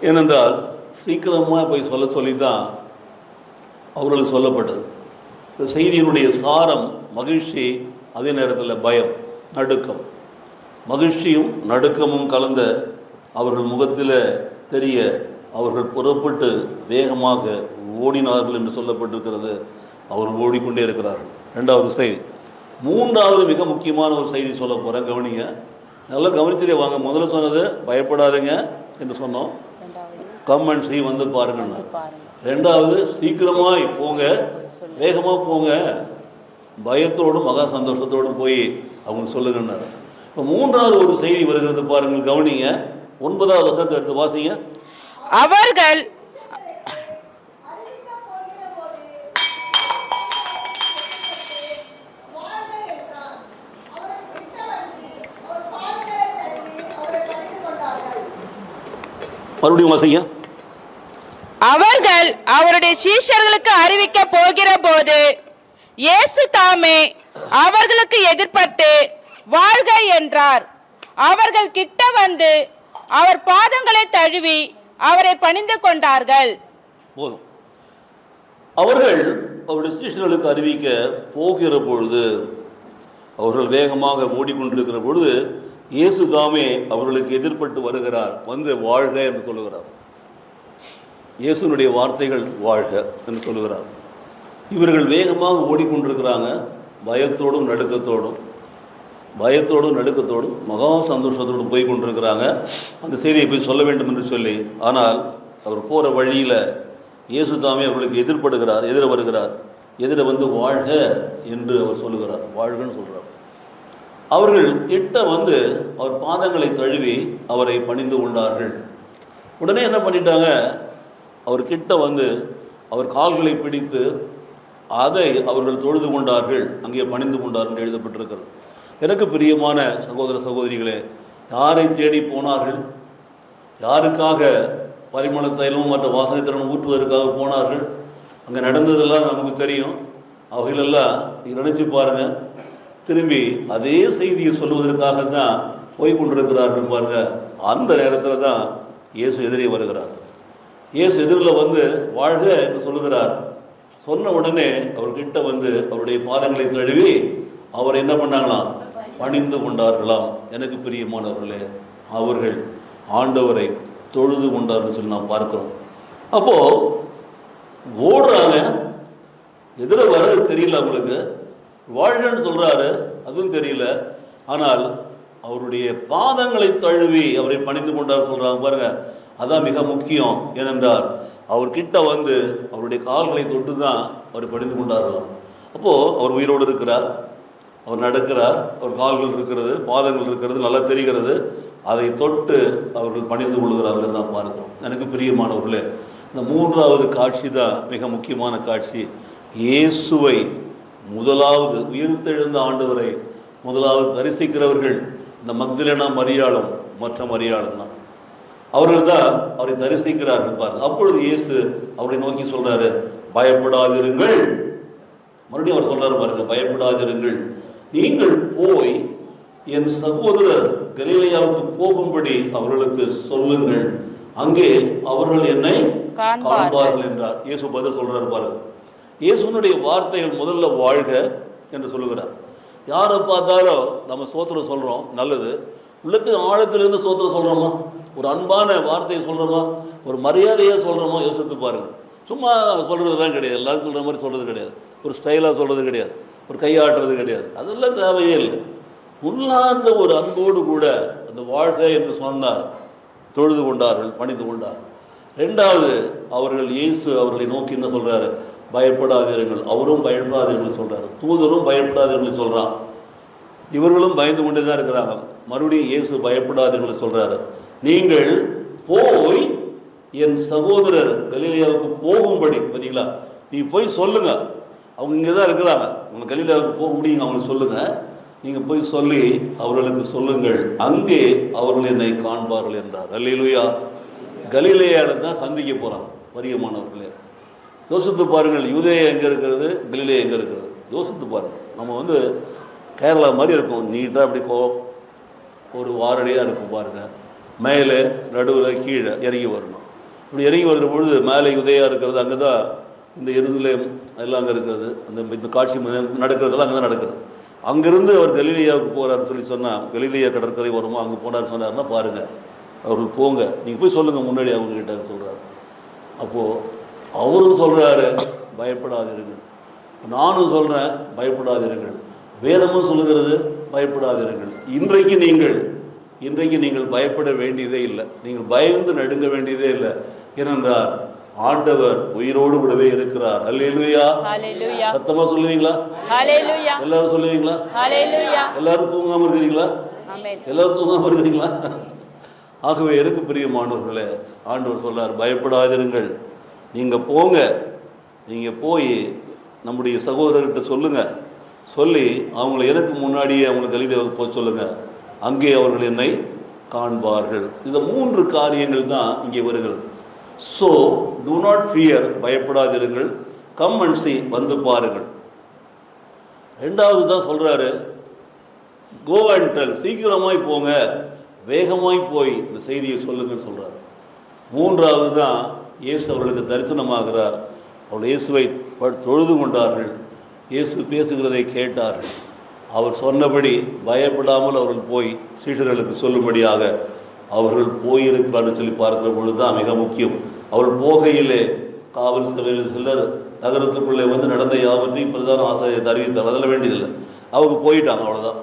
ஏனென்றால் சீக்கிரமாக போய் சொல்லி தான் அவர்களுக்கு சொல்லப்பட்டது. இந்த செய்தியினுடைய சாரம் மகிழ்ச்சி, அதே நேரத்தில் பயம், நடுக்கம். மகிழ்ச்சியும் நடுக்கமும் கலந்த அவர்கள் முகத்தில் தெரிய அவர்கள் புறப்பட்டு வேகமாக ஓடினார்கள் என்று சொல்லப்பட்டிருக்கிறது. அவர்கள் ஓடிக்கொண்டே இருக்கிறார்கள். ரெண்டாவது செய்தி. மூன்றாவது மிக முக்கியமான ஒரு செய்தி சொல்ல போகிறேன், கவனிங்க. நல்லா கவனிச்சிட்டே வாங்க. முதல்ல சொன்னது பயப்படாதீங்க என்று சொன்னோம், கம் அண்ட் சீ, வந்து பாருங்கன்னா. ரெண்டாவது சீக்கிரமாய் போங்க, வேகமாக போங்க, பயத்தோடும் மகா சந்தோஷத்தோடும் போய் அவங்க சொல்லுங்கன்னாரு. இப்போ மூன்றாவது ஒரு செய்தி வருகிறது பாருங்கள், கவனிங்க. 9வது வசனத்தை எடுத்து வாசிங்க. அவர்கள் மறுபடியும் வாசிங்க. அவர்கள் அவருடைய சீஷர்களுக்கு அறிவிக்க போகிற போது இயேசு தாமே அவர்களுக்கு எதிர்பட்டு வாழ்க என்றார். அவர்கள் கிட்ட வந்து அவர் பாதங்களை தழுவி அவரை பணிந்து கொண்டார்கள். போதும். அவர்கள் அவருடைய சீஷர்களுக்கு அறிவிக்க போகிற பொழுது, அவர்கள் வேகமாக ஓடிக்கொண்டிருக்கிற பொழுது இயேசு தாமே அவர்களுக்கு எதிர்பட்டு வருகிறார், வந்து வாழ்க என்று சொல்லுகிறார். இயேசுனுடைய வார்த்தைகள் வாழ்க என்று சொல்லுகிறார். இவர்கள் வேகமாக ஓடிக்கொண்டிருக்கிறாங்க, பயத்தோடும் நடுக்கத்தோடும். பயத்தோடும் நடுக்கத்தோடும் மகா சந்தோஷத்தோடும் போய் கொண்டிருக்கிறாங்க. அந்த செய்தியை போய் சொல்ல வேண்டும் என்று சொல்லி. ஆனால் அவர் போகிற வழியில் இயேசு தாமே அவர்களுக்கு எதிர வருகிறார். எதிர வந்து வாழ்க என்று அவர் சொல்லுகிறார். வாழ்கன்னு சொல்கிறார். அவர்கள் கிட்ட வந்து அவர் பாதங்களை தழுவி அவரை பணிந்து கொண்டார்கள். உடனே என்ன பண்ணிட்டாங்க, அவர் கிட்ட வந்து அவர் கால்களை பிடித்து அதை அவர்கள் தொழுது கொண்டார்கள், அங்கே பணிந்து கொண்டார்கள் எழுதப்பட்டிருக்கிறது. எனக்கு பிரியமான சகோதர சகோதரிகளே, யாரை தேடி போனார்கள், யாருக்காக பரிமள தைலமும் மற்ற வாசனை திறனும் ஊற்றுவதற்காக போனார்கள், அங்கே நடந்ததெல்லாம் நமக்கு தெரியும். அவைகளெல்லாம் நீங்கள் நினச்சி பாருங்கள். திரும்பி அதே செய்தியை சொல்வதற்காக தான் போய் கொண்டிருக்கிறார்கள் பாருங்கள். அந்த நேரத்தில் தான் இயேசு எதிரே வருகிறார். இயேசு எதிரில் வந்து வாழ்க என்று சொல்லுகிறார். சொன்ன உடனே அவர்கிட்ட வந்து அவருடைய பாதங்களை தழுவி அவர் என்ன பண்ணாங்களாம், பணிந்து கொண்டார்களாம். எனக்கு பிரியமானவர்களே, அவர்கள் ஆண்டவரை தொழுது கொண்டார்னு சொல்லி நாம் பார்க்கிறோம். அப்போது ஓடுறாங்க, எதிர வர்றது தெரியல அவங்களுக்கு, வாழ்கன்னு சொல்கிறாரு அதுவும் தெரியல. ஆனால் அவருடைய பாதங்களை தழுவி அவரை பணிந்து கொண்டார் சொல்கிறாங்க பாருங்க. அதான் மிக முக்கியம். ஏனென்றால் அவர்கிட்ட வந்து அவருடைய கால்களை தொட்டு தான் அவர் பணிந்து கொண்டாரலாம். அப்போது அவர் உயிரோடு இருக்கிறார், அவர் நடக்கிறார், அவர் கால்கள் இருக்கிறது, பாதங்கள் இருக்கிறது, நல்லா தெரிகிறது. அதை தொட்டு அவர்கள் பணிந்து கொள்கிறார்கள் நான் பார்க்கிறோம். எனக்கு பிரியமானவர்களே, இந்த மூன்றாவது காட்சி தான் மிக முக்கியமான காட்சி. இயேசுவை முதலாவது உயிர்த்தெழுந்த ஆண்டவரை முதலாவது தரிசிக்கிறவர்கள் இந்த மக்தலேனா மரியாளும் மற்ற மரியாளும் தான். அவர்கள் தான் அவரை தரிசிக்கிறார்கள் பாருங்கள். அப்பொழுது இயேசு அவரை நோக்கி சொல்றாரு, பயப்படாதிருங்கள். மறுபடியும் அவர் சொல்றாரு பாருங்க, பயப்படாதிருங்கள், நீங்கள் போய் என் சகோதரர் கலிலேயாவுக்கு போகும்படி அவர்களுக்கு சொல்லுங்கள், அங்கே அவர்கள் என்னை காண்பார்கள் என்றார். இயேசு பதில் சொல்றாரு பாருங்க. இயேசுனுடைய வார்த்தைகள் முதல்ல வாழ்க என்று சொல்லுகிறார். யாரை பார்த்தாலும் நம்ம ஸ்தோத்திரம் சொல்கிறோம், நல்லது. உள்ளத்தின் ஆழத்திலிருந்து ஸ்தோத்திரம் சொல்கிறோமா, ஒரு அன்பான வார்த்தையை சொல்கிறோமா, ஒரு மரியாதையாக சொல்கிறோமா, யோசித்து பாருங்கள். சும்மா சொல்கிறதுலாம் கிடையாது, எல்லாரும் சொல்கிற மாதிரி சொல்கிறது கிடையாது, ஒரு ஸ்டைலாக சொல்கிறது கிடையாது, ஒரு கையாட்டுறது கிடையாது, அதெல்லாம் தேவையே இல்லை. உள்ளார்ந்த ஒரு அன்போடு கூட அந்த வாழ்க என்று சொன்னார். தொழுது கொண்டார்கள், பணிந்து கொண்டார். ரெண்டாவது, அவர்கள் இயேசு அவர்களை நோக்கி என்ன சொல்கிறாரு, பயப்படாதீர்கள். அவரும் பயப்படாதீர்கள் சொல்கிறார், தூதரும் பயப்படாதீர்கள் சொல்கிறான், இவர்களும் பயந்து கொண்டே தான் இருக்கிறாங்க. மறுபடியும் இயேசு பயப்படாதீர்கள் சொல்கிறாரு. நீங்கள் போய் என் சகோதரர் கலிலேயாவுக்கு போகும்படி, பார்த்தீங்களா, நீ போய் சொல்லுங்க, அவங்க இங்கே தான் இருக்கிறாங்க, உங்கள் கலிலேயாவுக்கு போக முடியுங்க, அவங்களுக்கு சொல்லுங்கள், நீங்கள் போய் சொல்லி அவர்களுக்கு சொல்லுங்கள், அங்கே அவர்கள் என்னை காண்பார்கள் என்றார். அல்லேலூயா. கலிலேயாவில் தான் சந்திக்க போகிறாங்க பரியமானவர்களே. யோசித்து பாருங்கள், யூதேயா எங்கே இருக்கிறது, கலிலேயா எங்கே இருக்கிறது, யோசித்து பாருங்கள். நம்ம கேரளா மாதிரி இருக்கும், நீட்டாக அப்படி ஒரு வாரடியாக இருக்கும் பாருங்கள். மேலே நடுவில் கீழே இறங்கி வரணும். இப்படி இறங்கி வருகிற பொழுது மேலே யூதேயா இருக்கிறது, அங்கே தான் இந்த எருசலேம் எல்லாம் அங்கே இருக்கிறது, இந்த காட்சி நடக்கிறதெல்லாம் அங்கே தான் நடக்கிறது. அங்கேருந்து அவர் கலிலேயாவுக்கு போகிறாருன்னு சொன்னால், கலிலேயா கடற்கரை வருமா, அங்கே போனார்னு சொன்னார்னா பாருங்கள், அவர்கள் போங்க, நீங்கள் போய் சொல்லுங்கள் முன்னாடி அவங்ககிட்ட சொல்கிறார். அப்போது அவரும் சொல்கிறாரு, பயப்படாதீர்கள். நானும் சொல்கிறேன், பயப்படாதீர்கள். வேதமும் சொல்லுகிறது, பயப்படாதீர்கள். இன்றைக்கு நீங்கள் பயப்பட வேண்டியதே இல்லை, நீங்கள் பயந்து நடுங்க வேண்டியதே இல்லை. ஏனென்றால் ஆண்டவர் உயிரோடு விடவே இருக்கிறார். அல்லேலூயா. சத்தமா சொல்லுவீங்களா? எல்லாரும் சொல்லுவீங்களா? எல்லாரும் தூங்காம இருக்கிறீங்களா? எல்லாரும் தூங்காம இருக்கிறீங்களா? ஆகவே எனக்கு பிரியமானவர்களே, ஆண்டவர் சொல்றார், பயப்படாதிருங்கள். நீங்கள் போங்க, நீங்கள் போய் நம்முடைய சகோதரர்கிட்ட சொல்லுங்கள், சொல்லி அவங்கள எனக்கு முன்னாடியே அவங்களை கலிலேயாவுக்கு போய் சொல்லுங்கள், அங்கே அவர்கள் என்னை காண்பார்கள். இந்த 3 காரியங்கள் தான் இங்கே வருகிறது. ஸோ டூ நாட் ஃபியர், பயப்படாதிருங்கள், கம் அண்ட் see, வந்து பாருங்கள். ரெண்டாவது தான் சொல்கிறாரு, கோ அண்ட் டெல், சீக்கிரமாய் போங்க, வேகமாய் போய் இந்த செய்தியை சொல்லுங்கன்னு சொல்கிறார். மூன்றாவது தான் இயேசு அவர்களுக்கு தரிசனமாகிறார். அவர்கள் இயேசுவை தொழுது கொண்டார்கள், இயேசு பேசுகிறதை கேட்டார்கள். அவர் சொன்னபடி பயப்படாமல் அவர்கள் போய் சீஷர்களுக்கு சொல்லும்படியாக அவர்கள் போயிருக்கிறான்னு சொல்லி பார்க்கிற பொழுது தான் மிக முக்கியம். அவர்கள் போகையிலே காவல் சிலர் நகரத்துக்குள்ளே நடந்த யாவற்றையும் பிரதான ஆசிரியர் அறிவித்தார், அதெல்லாம் வேண்டியதில்லை, அவங்க போயிட்டாங்க, அவ்வளோதான்.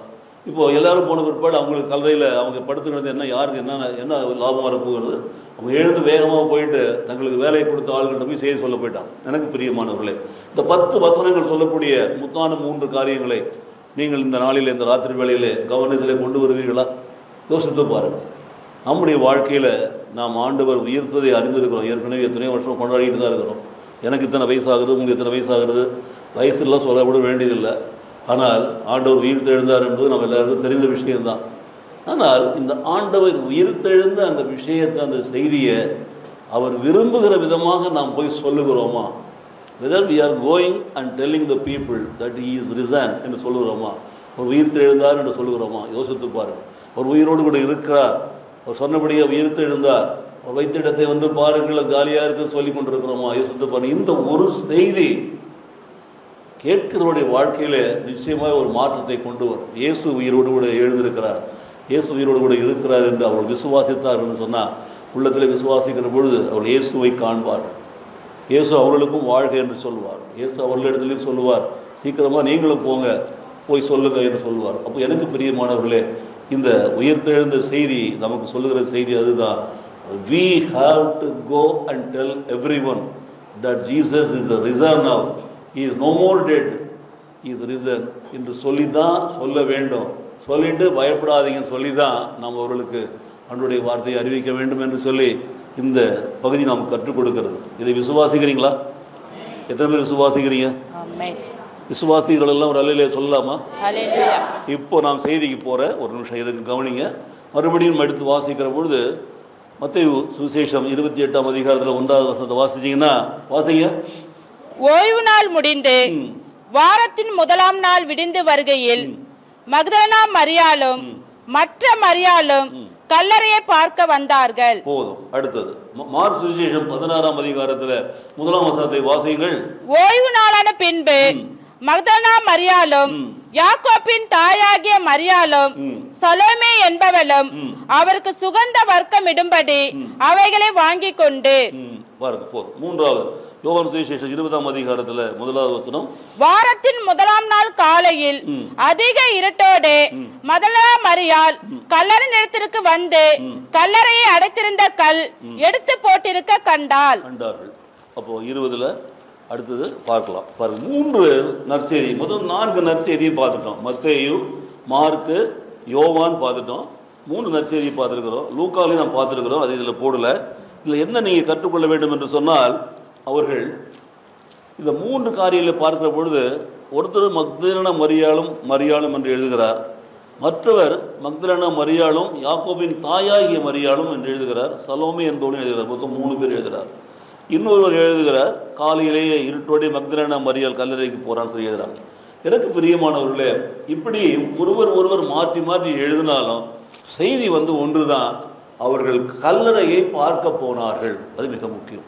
இப்போது எல்லாரும் போன பிற்பாடு அவங்களுக்கு கல்லறையில் அவங்க படுத்துக்கிறது என்ன, யாருக்கு என்ன லாபம் வரப்போகிறது, அவங்க எழுந்து வேகமாக போயிட்டு தங்களுக்கு வேலையை கொடுத்த ஆளுகிட்ட போய் செய்தி சொல்ல போயிட்டாங்க. எனக்கு பிரியமானவர்களே, இந்த 10 வசனங்கள் சொல்லக்கூடிய முத்தான 3 காரியங்களை நீங்கள் இந்த நாளில் இந்த ராத்திரி வேளையில் கவனத்தில் கொண்டு வருவீர்களா? யோசித்து பாருங்கள். நம்முடைய வாழ்க்கையில் நாம் ஆண்டவர் உயர்த்ததை அறிந்திருக்கிறோம். ஏற்கனவே எத்தனையோ வருஷம் கொண்டாடிட்டு தான் இருக்கிறோம். எனக்கு இத்தனை வயசாகுது, உங்களுக்கு இத்தனை வயசாகிறது, வயசுலாம் சொல்ல விட வேண்டியதில்லை. ஆனால் ஆண்டவர் உயிர்த்தெழுந்தார் என்பது நம்ம எல்லாருக்கும் தெரிந்த விஷயம்தான். ஆனால் இந்த ஆண்டவர் உயிர்த்தெழுந்த அந்த விஷயத்தை, அந்த செய்தியை அவர் விரும்புகிற விதமாக நாம் போய் சொல்லுகிறோமா? whether we are going and telling the people that he is risen என்று சொல்லுகிறோமா, அவர் உயிர்த்தெழுந்தார் என்று சொல்லுகிறோமா? யோசித்து பாருங்கள். அவர் உயிரோடு கூட இருக்கிறார், அவர் சொன்னபடியே உயிர்த்தெழுந்தார், அவர் வைத்த இடத்தை வந்து பாருங்கள் காலியாக இருக்குன்னு சொல்லி கொண்டிருக்கிறோமா? யோசித்து பாருங்கள். இந்த ஒரு செய்தி கேட்கிறவருடைய வாழ்க்கையில் நிச்சயமாக ஒரு மாற்றத்தை கொண்டு வரும். இயேசு உயிரோடு கூட எழுந்திருக்கிறார், இயேசு உயிரோடு கூட இருக்கிறார் என்று அவர்கள் விசுவாசித்தார்கள் சொன்னால், உள்ளத்தில் விசுவாசிக்கிற பொழுது அவர்கள் இயேசுவை காண்பார்கள். இயேசு அவர்களுக்கும் வாழ்க என்று சொல்லுவார். இயேசு அவர்களிடத்துலையும் சொல்லுவார், சீக்கிரமாக நீங்களும் போங்க, போய் சொல்லுங்க என்று சொல்லுவார். அப்போ எனக்கு பிரியமானவர்களே, இந்த உயிர்த்தெழுந்த செய்தி நமக்கு சொல்லுகிற செய்தி அதுதான். we have to go and tell everyone that Jesus is risen now, he is no more dead, he is risen என்று சொல்லி தான் சொல்ல வேண்டும். சொல்லிட்டு பயப்படாதீங்கன்னு சொல்லி தான் நாம் அவர்களுக்கு அவருடைய வார்த்தையை அறிவிக்க வேண்டும் என்று சொல்லி இந்த பகுதி நாம் கற்றுக் கொடுக்கிறது. இதை விசுவாசிக்கிறீங்களா? எத்தனை பேர் விசுவாசிக்கிறீங்க? விசுவாசிகள் எல்லாம் ஒரு அல்லையிலே சொல்லலாமா? இப்போ நாம் செய்திக்கு போகிற ஒரு நிமிஷம் இருக்கு, கவனிங்க. மறுபடியும் எடுத்து வாசிக்கிற பொழுது மத்தேயு சுவிசேஷம் 28ஆம் அதிகாரத்தில் 1வது வசனத்தை வாசிச்சீங்கன்னா வாசிங்க. ஓய்வு நாள் முடிந்து வாரத்தின் முதலாம் நாள் விடிந்து வருகையில் மக்தலேனா மரியாளும் மற்ற மரியாளும் கல்லறையை பார்க்க வந்தார்கள். போதும். அடுத்தது மார்க் சுவிசேஷம் 16ஆம் அதிகாரத்தில் 1ஆம் வசனத்தை வாசியுங்கள். ஓய்வு நாளான பின்பு மக்தலேனா மரியாளும் யாக்கோபின் தாயாகிய மரியாளும் சலோமே என்பவளும் அவருக்கு சுகந்த வர்க்கம் இடும்படி அவைகளை வாங்கி கொண்டு பாருங்க. போதும். 3வது யோவான் சுவிசேஷம் 20ஆம் அதிகாரத்துல 1வது வசனம். வாரத்தின் முதலாம் நாள் காலையில் அதிக இருட்டோடு மக்தலேனா மரியாள் கல்லறை இடத்திற்கு வந்து கல்லறையை அடைத்திருந்த கல் எடுத்து போட்டிருக்க கண்டார்கள். அப்போ 20ல அடுத்தது பார்க்கலாம். பாருங்க, 3 நற்செய்தி, முதல் 4 நற்செய்தியை பார்த்துட்டோம். மத்தேயு, மார்க்கு, யோவான் பார்த்துட்டோம். 3 நற்செய்தியை பார்த்துருக்கிறோம். லூக்காலையும் நான் பார்த்துருக்கிறோம், அது இதில் போடலை. இதில் என்ன நீங்கள் கற்றுக்கொள்ள வேண்டும் என்று சொன்னால், அவர்கள் இந்த 3 காரியங்களை பார்க்கிற பொழுது ஒருத்தர் மக்தலேனா மரியாளும் என்று எழுதுகிறார், மற்றவர் மக்தலேனா மரியாளும் யாக்கோபின் தாயாகிய மரியாளும் என்று எழுதுகிறார், சலோமே என்பவனும் எழுதுகிறார். மொத்தம் 3 பேர் எழுதுகிறார். இன்னொருவர் எழுதுகிறார், காலையிலேயே இருட்டோடைய மக்தலேனா மரியாள் கல்லறைக்கு போகிறான்னு சொல்லி எழுதுகிறாங்க. எனக்கு பிரியமானவர்களே, இப்படி ஒருவர் மாற்றி மாற்றி எழுதினாலும் செய்தி ஒன்று தான். அவர்கள் கல்லறையை பார்க்க போனார்கள், அது மிக முக்கியம்.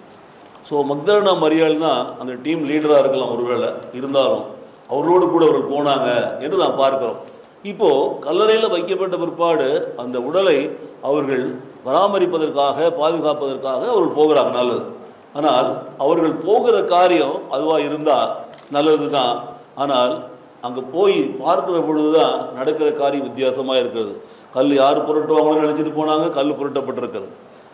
ஸோ மக்தலேனா மரியாள் தான் அந்த டீம் லீடராக இருக்கலாம் ஒருவேளை, இருந்தாலும் அவர்களோடு கூட அவர்கள் போனாங்க என்று நாம் பார்க்கிறோம். இப்போது கல்லறையில் வைக்கப்பட்ட பிற்பாடு அந்த உடலை அவர்கள் பராமரிப்பதற்காக, பாதுகாப்பதற்காக அவர்கள் போகிறாங்க, நல்லது. ஆனால் அவர்கள் போகிற காரியம் அதுவாக இருந்தால் நல்லது தான். ஆனால் அங்கே போய் பார்க்குற பொழுது தான் நடக்கிற காரியம் வித்தியாசமாக இருக்கிறது. கல் யார் புரட்டுவாங்களோ நினச்சிட்டு போனாங்க, கல் புரட்டப்பட்டிருக்கிறது.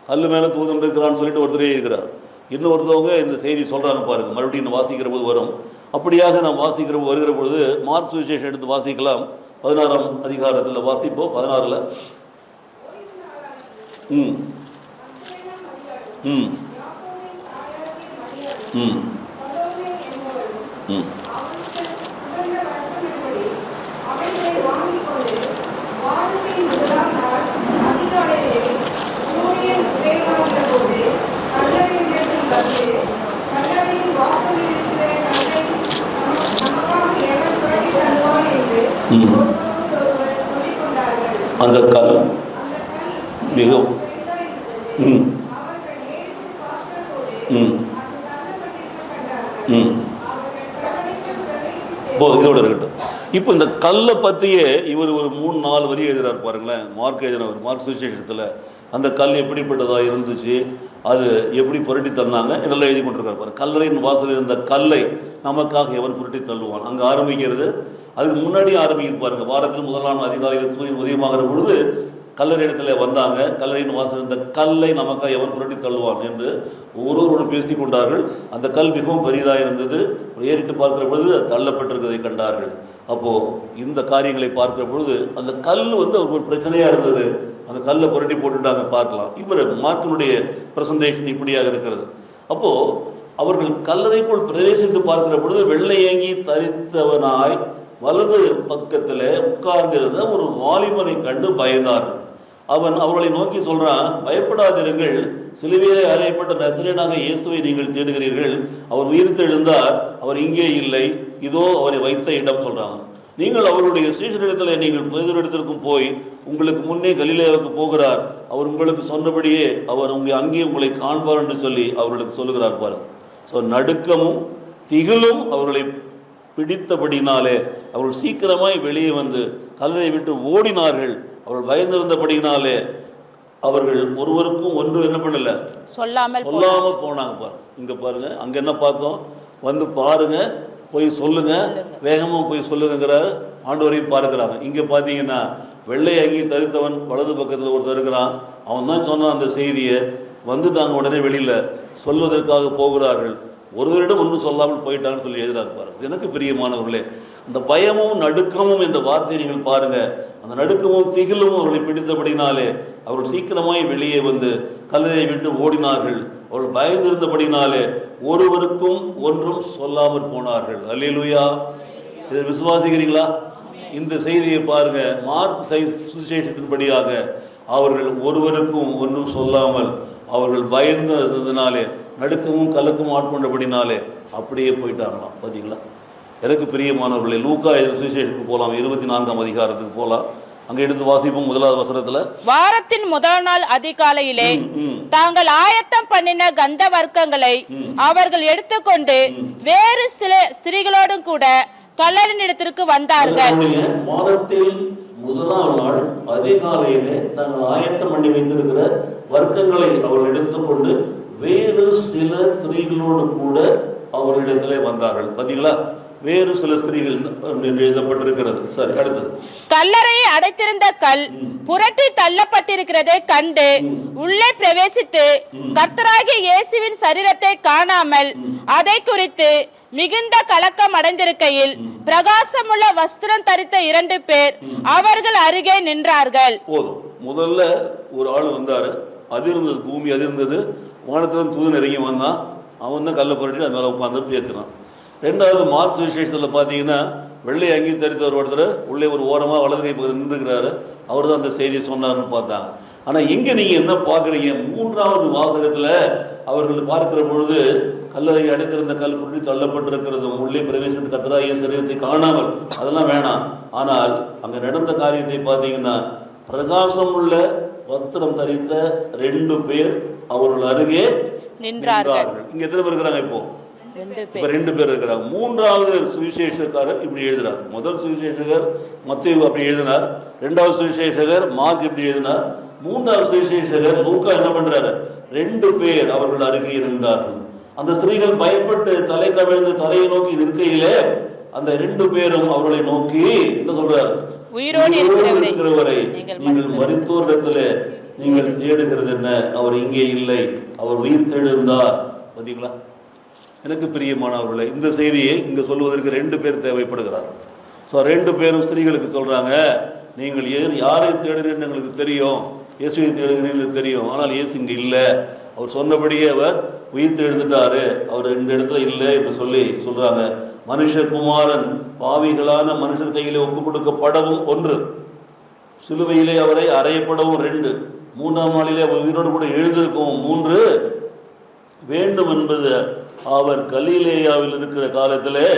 கல் மேலே தூதன் இருக்கிறான்னு சொல்லிட்டு ஒருத்தரே இருக்கிறார். இன்னொருத்தவங்க இந்த செய்தி சொல்கிறாங்க பாருங்கள். மறுபடியும் வாசிக்கிற போது வரும். அப்படியாக நாம் வருகிற பொழுது மார்க் சுவிசேஷம் எடுத்து வாசிக்கலாம். 16ஆம் அதிகாரத்தில் வாசிப்போம். 16ல் ம் ம் ம் ம் அந்த கல் மிகவும் இதோட இருக்கட்டும். இப்போ இந்த கல்லை பற்றியே இவர் ஒரு 3-4 வரி எழுதுகிறார் பாருங்களேன். மார்க் எழுதினவர், மார்க் சுவிசேஷத்தில் அந்த கல் எப்படிப்பட்டதாக இருந்துச்சு, அது எப்படி புரட்டி தள்ளினாங்க இதெல்லாம் எழுதி கொண்டிருக்கார் பாருங்க. கல்லறையின் வாசலில் இருந்த கல்லை நமக்காக எவன் புரட்டி தள்ளுவான். அங்கே ஆரம்பிக்கிறது, அதுக்கு முன்னாடி ஆரம்பிக்குது பாருங்க. வாரத்தில் முதல் நாள் அதிகாலையில் சூரியன் உதயமாகிற பொழுது கல்லறை இடத்துல வந்தாங்க. கல்லறையின் வாசல் இந்த கல்லை நமக்காக எவன் புரட்டி தள்ளுவான் என்று ஒருவரோடு பேசி கொண்டார்கள். அந்த கல் மிகவும் பெரிதாக இருந்தது. ஏறிட்டு பார்க்கிற பொழுது அது தள்ளப்பட்டிருக்கிறதை கண்டார்கள். அப்போது இந்த காரியங்களை பார்க்கிற பொழுது அந்த கல் ஒரு பிரச்சனையாக இருந்தது. அந்த கல்லை புரட்டி போட்டுட்டாங்க. பார்க்கலாம், இவர் மார்க்கினுடைய பிரசன்டேஷன் இப்படியாக இருக்கிறது. அப்போது அவர்கள் கல்லறைக்குள் பிரவேசித்து பார்க்கிற பொழுது வெள்ளையங்கி தரித்தவனாய் வலது பக்கத்தில் உட்கார்ந்திருந்த ஒரு வாலிபனை கண்டு பயந்தார்கள். அவன் அவர்களை நோக்கி சொல்றான், பயப்படாதிருங்கள், சிலுவையிலே அறையப்பட்ட நசரேயனாக இயேசுவை நீங்கள் தேடுகிறீர்கள். அவர் உயிர்த்தெழுந்தார், அவர் இங்கே இல்லை, இதோ அவரை வைத்த இடம் சொல்றாங்க. நீங்கள் அவருடைய சீஷரிடத்தில் நீங்கள் பேதுருவிடத்திற்கும் போய் உங்களுக்கு முன்னே கலிலேயாவுக்கு போகிறார், அவர் உங்களுக்கு சொன்னபடியே அவர் அங்கே உங்களை காண்பார் என்று சொல்லி அவர்களுக்கு சொல்லுகிறார் பாருங்க. ஸோ நடுக்கமும் திகிலும் அவர்களை பிடித்தபடினாலே அவர்கள் சீக்கிரமாய் வெளியே வந்து கல்லறை விட்டு ஓடினார்கள். அவர்கள் பயந்திருந்தபடினாலே அவர்கள் ஒருவருக்கும் ஒன்று என்ன பண்ணல, சொல்லாமல் போனாங்க. பாருங்க, இங்க பாருங்க, அங்க என்ன பார்த்தோம், வந்து பாருங்க, போய் சொல்லுங்க, வேகமாக போய் சொல்லுங்கிற ஆண்டவரையும் பார்க்கிறாங்க. இங்க பார்த்தீங்கன்னா வெள்ளை அங்கி தரித்தவன் வலது பக்கத்தில் ஒருத்தர் இருக்கிறான். அவன் தான் சொன்னான் அந்த செய்தியை. வந்துட்டாங்க, உடனே வெளியில சொல்வதற்காக போகிறார்கள். ஒருவரிடம் ஒன்று சொல்லாமல் போயிட்டான்னு சொல்லி எழுதுறாரு பாருங்க. எனக்கு பிரியமானவர்களே, அந்த பயமும் நடுக்கமும் என்ற வார்த்தையை நீங்கள் பாருங்க. அந்த நடுக்கமும் திகிலும் அவர்களை பிடித்தபடினாலே அவர்கள் சீக்கிரமாய் வெளியே வந்து கல்லறையை விட்டு ஓடினார்கள். அவர்கள் பயந்திருந்தபடினாலே ஒருவருக்கும் ஒன்றும் சொல்லாமல் போனார்கள். அல்லேலூயா! இதை விசுவாசிக்கிறீங்களா? இந்த செய்தியை பாருங்க. மார்க் சுவிசேஷத்தின்படியாக அவர்கள் ஒருவருக்கும் ஒன்றும் சொல்லாமல் அவர்கள் பயந்ததினாலே நடுக்கமும் கலக்கமும் ஆட்கொண்டபடினாலே அப்படியே போயிட்டாங்களாம். பார்த்தீங்களா? எனக்கு பிரியமானவர்களே, லூக்கா சுவிசேஷத்துக்கு போகலாம், 24ஆம் அதிகாரத்துக்கு போகலாம். அங்க எடுத்து வாசிப்போம். 1வது வசனத்துல, வாரத்தின் முதல் நாள் அதிகாலையிலே தாங்கள் ஆயத்தம் பண்ணின கந்த வர்க்கங்களை அவர்கள் எடுத்துக்கொண்டு வேறு சில ஸ்திரீகளோடும் கூட கல்லறையின் இடத்திற்கு வந்தார்கள். வாரத்தில் முதலாம் நாள் அதிகாலையிலே தாங்கள் ஆயத்தம் பண்ணி வைத்திருக்கிற வர்க்கங்களை அவர்கள் எடுத்துக்கொண்டு வேறு சில ஸ்திரீகளோடு கூட அவர்களிடத்திலே வந்தார்கள். பார்த்தீங்களா? வேறு சில ஸ்திரீகள் எழுதப்பட்டிருக்கிறது. சரி, அடுத்தது, கல்லறையை அடைத்திருந்த கல் புரட்டி தள்ளப்பட்டிருக்கிறதை கண்டு உள்ளே பிரவேசித்து கர்த்தராகிய இயேசுவின் சரீரத்தை காணாமல் அதை குறித்து மிகுந்த கலக்கம் அடைந்திருக்கையில் பிரகாசமுள்ள வஸ்திரம் தரித்த 2 பேர் அவர்கள் அருகே நின்றார்கள். போதும். முதல்ல ஒரு ஆள் வந்தாரு, அதிர்ந்தது, பூமி அதிர்ந்தது, வானத்திலும் தூதன் இறங்கி வந்தான். அவன் தான் கல்லை புரட்டி அது மேலே உட்காந்து பேசுகிறான். 2வது மார்க் சுவிசேஷத்தில் பார்த்தீங்கன்னா வெள்ளை அங்கி தரித்தவர் ஒருத்தர் உள்ளே ஒரு ஓரமாக வலது கை பக்கத்தில் நின்றுக்கிறாரு. அவர் தான் அந்த செய்தியை சொன்னார்னு பார்த்தாங்க. ஆனால் இங்கே நீங்கள் என்ன பார்க்குறீங்க, 3வது வாசகத்தில் அவர்கள் பார்க்கிற பொழுது கல்லறை அடைத்திருந்த கல் புரட்டி தள்ளப்பட்டிருக்கிறது, உள்ளே பிரவேசித்து கர்த்தராகிய சரீரத்தை காணாமல், அதெல்லாம் வேணாம். ஆனால் அங்கே நடந்த காரியத்தை பார்த்தீங்கன்னா பிரகாசம் உள்ள வஸ்திரம் தரித்த 2 பேர் அவர்கள் அருகே நின்றார்கள். இங்க எத்தனை பேர் இருக்கிறாங்க? இப்போ 2 பேர் இருக்கிறாங்க. 3வது சுவிசேஷக்காரர் இப்படி எழுதுறார். முதல் சுவிசேஷகர் மத்தேயு அப்படி எழுதினார். 2வது சுவிசேஷகர் மார்க் இப்படி எழுதினார். 3வது சுவிசேஷகர் லூக்கா என்ன பண்றாரு, 2 பேர் அவர்கள் அருகே நின்றார்கள். அந்த ஸ்திரீகள் பயப்பட்டு தலை கவிழ்ந்து தரையை நோக்கி நிற்கையிலே அந்த 2 பேரும் அவர்களை நோக்கி என்ன சொல்றாரு, உயிரோடு இருக்கிறவரை நீங்கள் மரித்தோரிடத்திலே நீங்கள் தேடுகிறது என்ன, அவர் இங்கே இல்லை, அவர் உயிர் தெழுந்தார். பார்த்தீங்களா? எனக்கு பிரியமானவர்களே, இந்த செய்தியை இங்கே சொல்வதற்கு 2 பேர் தேவைப்படுகிறார்கள். ஸோ 2 பேரும் ஸ்திரீகளுக்கு சொல்கிறாங்க, நீங்கள் யாரை தேடுகிறீர்கள் எங்களுக்கு தெரியும், இயேசுவை தேடுகிறீர்கள் தெரியும், ஆனால் இயேசு இங்கே இல்லை, அவர் சொன்னபடியே அவர் உயிர் தெழுந்துட்டாரு, அவர் இந்த இடத்துல இல்லை என்று சொல்கிறாங்க. மனுஷகுமாரன் பாவிகளான மனுஷர் கையிலே ஒப்பு கொடுக்கப்படவும் 1, சிலுவையிலே அவரை அறையப்படவும் 2, 3ஆம் நாளிலே அவர் உயிரோடு கூட எழுந்திருக்கவும் 3 வேண்டும் என்பது அவர் கலிலேயாவில் இருக்கிற காலத்திலே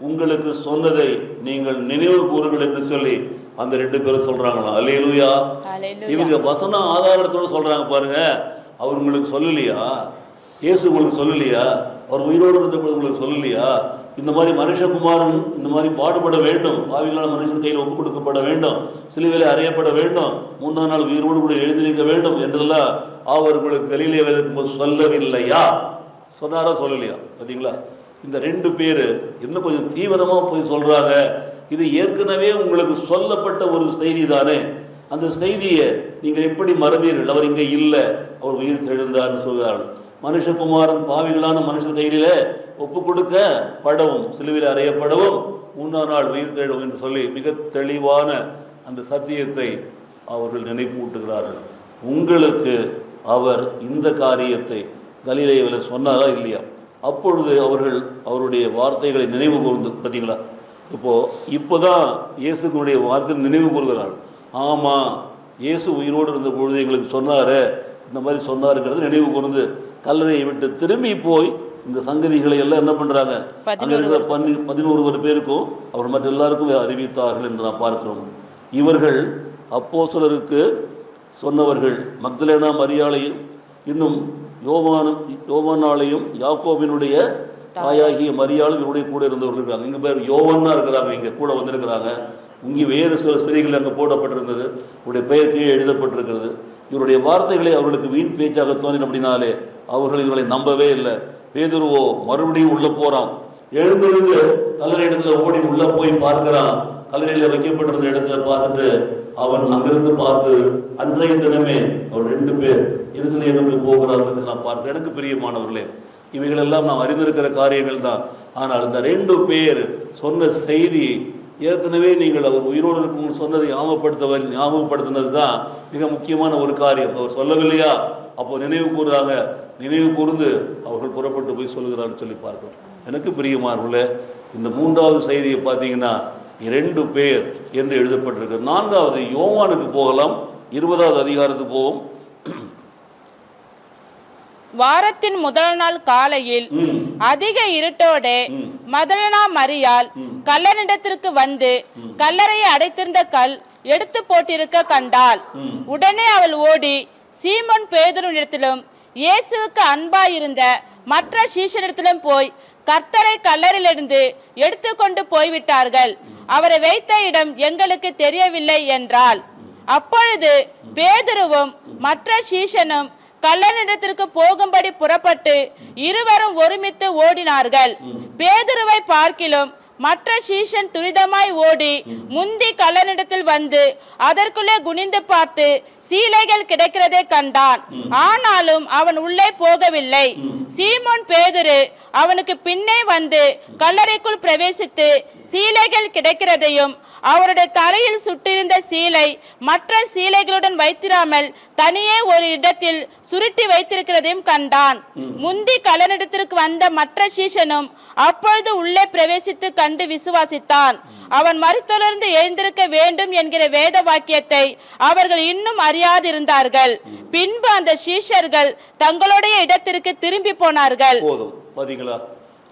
உங்களுக்கு சொன்னதை நீங்கள் நினைவு கூறுங்கள் என்று சொல்லி அந்த 2 பேரும் சொல்றாங்களாம். அல்லேலூயா! இவங்க வசன ஆதாரத்தோட சொல்றாங்க பாருங்க. அவர் உங்களுக்கு சொல்லலையா, இயேசு உங்களுக்கு சொல்லலையா, அவர் உயிரோடு இருந்தபோது உங்களுக்கு சொல்லலையா, இந்த மாதிரி மனுஷகுமாரன் இந்த மாதிரி பாடுபட வேண்டும், பாவிகளான மனுஷன் கையில் ஒப்பு கொடுக்கப்பட வேண்டும், சிலுவையிலே அறையப்பட வேண்டும், 3ஆம் நாள் உயிரோடு கூட எழுந்திருக்க வேண்டும் என்றெல்லாம் அவர் உங்களுக்கு கலிலேயாவில் இருக்கும்போது சொல்லவில்லையா? சொன்னாரா, சொல்லலையா? பார்த்தீங்களா? இந்த 2 பேர் இன்னும் கொஞ்சம் தீவிரமாக போய் சொல்கிறாங்க. இது ஏற்கனவே உங்களுக்கு சொல்லப்பட்ட ஒரு செய்தி தானே, அந்த செய்தியை நீங்கள் எப்படி மறந்தீர்கள்? அவர் இங்கே இல்லை, அவர் உயிர் தெழுந்தார்னு சொல்கிறார்கள். மனுஷகுமாரன் பாவிகளான மனுஷன் கையில ஒப்பு கொடுக்க படவும், சிலுவையில் அறையப்படவும், 3ஆம் நாள் உயிர் தெழும் என்று சொல்லி மிக தெளிவான அந்த சத்தியத்தை அவர்கள் நினைப்பூட்டுகிறார்கள். உங்களுக்கு அவர் இந்த காரியத்தை கலிலேயாவில் சொன்னாரா இல்லையா? அப்பொழுது அவர்கள் அவருடைய வார்த்தைகளை நினைவு கூர்ந்து, பார்த்தீங்களா? இப்போதான் இயேசுடைய வார்த்தை நினைவு கூறுகிறார்கள். ஆமாம், இயேசு உயிரோடு இருந்த பொழுது எங்களுக்கு சொன்னார், இந்த மாதிரி சொன்னாருங்கிறது நினைவு கூர்ந்து கல்லறையை விட்டு திரும்பி போய் இந்த சங்கதிகளை எல்லாம் என்ன பண்ணுறாங்க, அங்கே இருக்கிற 11 பேருக்கும் அவர் மற்ற எல்லாருக்கும் அறிவித்தார்கள் என்று நான் பார்க்கிறோம். இவர்கள் அப்போஸ்தலருக்கு சொன்னவர்கள் மக்தலேனா மரியாளையும் இன்னும் யோவானாலையும் யாக்கோபினுடைய தாயாகிய மரியாளும் இவருடைய கூட இருந்தவர்கள் இருக்காங்க. இங்கே பேர் யோவானா இருக்கிறாங்க, இங்கே கூட வந்திருக்கிறாங்க. இங்கே வேறு சில சிறைகள் அங்கே போடப்பட்டிருந்தது, இவருடைய பெயர் கீழே எழுதப்பட்டிருக்கிறது. இவருடைய வார்த்தைகளை அவர்களுக்கு வீண் பேச்சாக தோன்றின அப்படின்னாலே அவர்கள் இவர்களை நம்பவே இல்லை. பேதுருவோ மறுபடியும் உள்ளே போகிறான், எழுந்திருந்து கல்லறை இடத்துல ஓடி உள்ளே போய் பார்க்கிறான். கல்லறையில் வைக்கப்பட்டிருந்த இடத்துல பார்த்துட்டு அவன் அங்கிருந்து பார்த்து அன்றைய தினமே அவர் 2 பேர் எருசலேமுக்கு போகிறார்கள் நான் பார்க்கிறேன். எனக்கு பிரியமானவர்களே, இவைகளெல்லாம் நாம் அறிந்திருக்கிற காரியங்கள் தான். ஆனால் இந்த 2 பேர் சொன்ன செய்தி ஏற்கனவே நீங்கள் அவர் உயிரோடு இருக்கும் சொன்னதை ஞாபகப்படுத்தினது தான் மிக முக்கியமான ஒரு காரியம். அவர் சொல்லவில்லையா? அப்போ நினைவு கூறுறாங்க. நினைவு கூர்ந்து அவர்கள் புறப்பட்டு போய் சொல்லுகிறான்னு சொல்லி பார்க்கிறோம். எனக்கு பிரியமானவர்களே, இந்த 3வது செய்தியை பார்த்தீங்கன்னா 2 பேர் என்று எழுதப்பட்டிருக்கு. 4வது யோவானுக்கு போகலாம், 20வது அதிகாரத்துக்கு போவோம். வாரத்தின் முதல் நாள் காலையில் அதிக இருட்டோடு மதலனா மரியாள் கல்லறிடத்திற்கு வந்து கல்லறையை அடைத்திருந்த கல் எடுத்து போட்டிருக்க கண்டாள். உடனே அவள் ஓடி சீமோன் பேதுருவிடத்திலும் இயேசுவுக்கு அன்பாயிருந்த மற்ற சீஷரிடத்திலும் போய் கர்த்தரை கல்லறையிலிருந்து எடுத்துக்கொண்டு போய்விட்டார்கள், அவரை வைத்த இடம் எங்களுக்கு தெரியவில்லை என்றாள். அப்பொழுது பேதுருவும் மற்ற சீஷனும் கல்லறையிடத்திற்கு போகும்படி புறப்பட்டு இருவரும் ஒருமித்து ஓடினார்கள். பேதுருவை பார்க்கிலும் மற்ற சீஷன் துரிதமாய் ஓடி முந்தி கல்லறையிடத்தில் வந்து அதற்குள்ளே குனிந்து பார்த்து சீலைகள் கிடைக்கிறதை கண்டான். ஆனாலும் அவன் உள்ளே போகவில்லை. சீமோன் பேதுரு அவனுக்கு பின்னே வந்து கல்லறைக்குள் பிரவேசித்து சீலைகள் கிடைக்கிறதையும் அவருடைய தலையில் சுட்டிருந்த சீலை மற்ற சீலைகளுடன் வைத்திராமல் தனியே ஒரு இடத்தில் சுருட்டி வைத்திருக்கிறதையும் கண்டான். முந்தி கல்லறையிடத்திற்கு வந்த மற்ற சீஷனும் அப்பொழுது உள்ளே பிரவேசித்து கண்டு விசுவாசித்தான். அவன் மரித்தோரிலிருந்து எழுந்திருக்க வேண்டும் என்கிற வேத வாக்கியத்தை அவர்கள் இன்னும் அறியாதிருந்தார்கள். பின்பு அந்த சீஷர்கள் தங்களுடைய இடத்திற்கு திரும்பி போனார்கள். போதும், பாத்தீங்களா?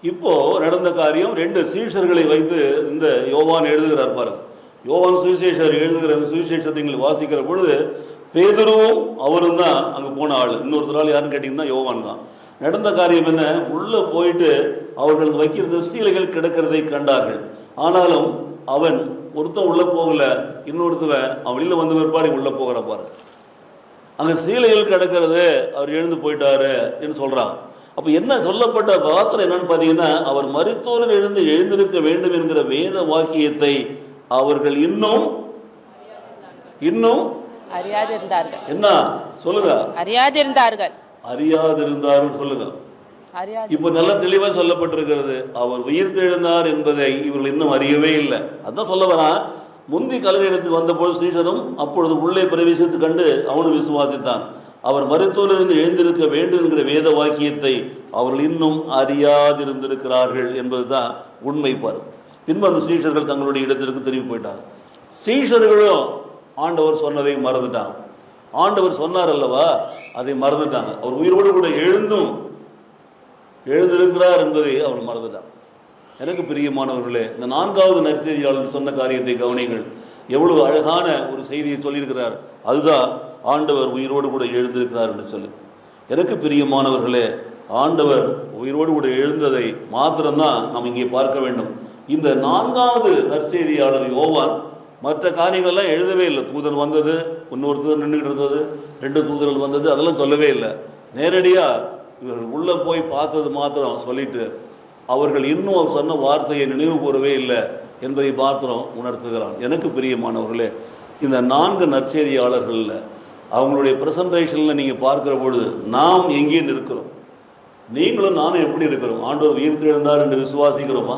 இப்போ நடந்த காரியம். 2 சீஷர்களை வைத்து இந்த யோவான் எழுதுகிறார் பாருங்க. யோவான் சுவிசேஷர் எழுதுகிற சுவிசேஷத்தை நீங்கள் வாசிக்கிற பொழுது பேதுருவும் அவரும் தான் அங்கே போன ஆள். இன்னொருத்தரால் யாருன்னு கேட்டிங்கன்னா யோவான் தான். நடந்த காரியம் என்ன? உள்ளே போயிட்டு அவர்கள் வைக்கிறது சீலைகள் கிடக்கிறதை கண்டார்கள். ஆனாலும் அவன் ஒருத்தன் உள்ளே போகல, இன்னொருத்தவன் அவன் வெளியில் வந்த பிற்பாடு உள்ளே போகிற பாரு, அங்கே சீலைகள் கிடக்கிறது அவர் எழுந்து போயிட்டாரு என்று சொல்கிறான். அப்போ என்ன சொல்லப்பட்ட வாசனை என்னன்னு பார்த்தீங்கன்னா, அவர் மரித்தோரில் எழுந்திருக்க வேண்டும் என்கிற வேத வாக்கியத்தை அவர்கள் இன்னும் அறியாதிருந்தார்கள். என்ன சொல்லுங்க? அறியாதிருந்தார்கள் சொல்லுங்க. இப்போ நல்ல தெளிவாக சொல்லப்பட்டிருக்கிறது. அவர் உயிர் தெழுந்தார் என்பதை இவர்கள் இன்னும் அறியவே இல்லை. அதான் சொல்ல வரா. முந்தி கல்லறையிடத்துக்கு வந்தபோது சீஷனும் அப்பொழுது உள்ளே பிரவேசித்து கண்டு அவனும் விசுவாசித்தான். அவர் மருத்துவரிலிருந்து எழுந்திருக்க வேண்டும் என்கிற வேத வாக்கியத்தை அவர்கள் இன்னும் அறியாதிருந்திருக்கிறார்கள் என்பதுதான் உண்மை. பாரு, பின்பு அந்த சீஷர்கள் தங்களுடைய இடத்திற்கு திரும்பி போயிட்டாங்க. சீஷர்களும் ஆண்டவர் சொன்னதை மறந்துட்டாங்க. ஆண்டவர் சொன்னார் அல்லவா, அதை மறந்துட்டாங்க. அவர் உயிரோடு கூட எழுந்திருக்கிறார் என்பதை அவர் மறந்துட்டாங்க. எனக்கு பிரியமானவர்களே, இந்த 4வது நற்செய்தியாளர் சொன்ன காரியத்தை கவனிங்கள். எவ்வளவு அழகான ஒரு செய்தியை சொல்லியிருக்கிறார். அதுதான் ஆண்டவர் உயிரோடு கூட எழுந்திருக்கிறார் என்று சொல்லி. எனக்கு பிரியமானவர்களே, ஆண்டவர் உயிரோடு கூட எழுந்ததை மாத்திரம்தான் நாம் இங்கே பார்க்க வேண்டும். இந்த 4வது நற்செய்தியாளர் யோவான் மற்ற காரியங்கள்லாம் எழுதவே இல்லை. தூதர் வந்தது, இன்னொருத்தர் நின்றுக்கிட்டு இருந்தது, 2 தூதர்கள் வந்தது, அதெல்லாம் சொல்லவே இல்லை. நேரடியாக இவர்கள் உள்ளே போய் பார்த்தது மாத்திரம் சொல்லிட்டு அவர்கள் இன்னும் அவர் சொன்ன வார்த்தையை நினைவு கூறவே இல்லை. என்பதை மாத்திரம் உணர்த்துகிறான். எனக்கு பிரியமானவர்களே, இந்த 4 நற்செய்தியாளர்களில் அவங்களுடைய ப்ரெசன்டேஷனில் நீங்கள் பார்க்குற பொழுது நாம் எங்கே இருக்கிறோம்? நீங்களும் நானும் எப்படி இருக்கிறோம்? ஆண்டவர் உயிர்த்தெழுந்தார் என்று விசுவாசிக்கிறோமா?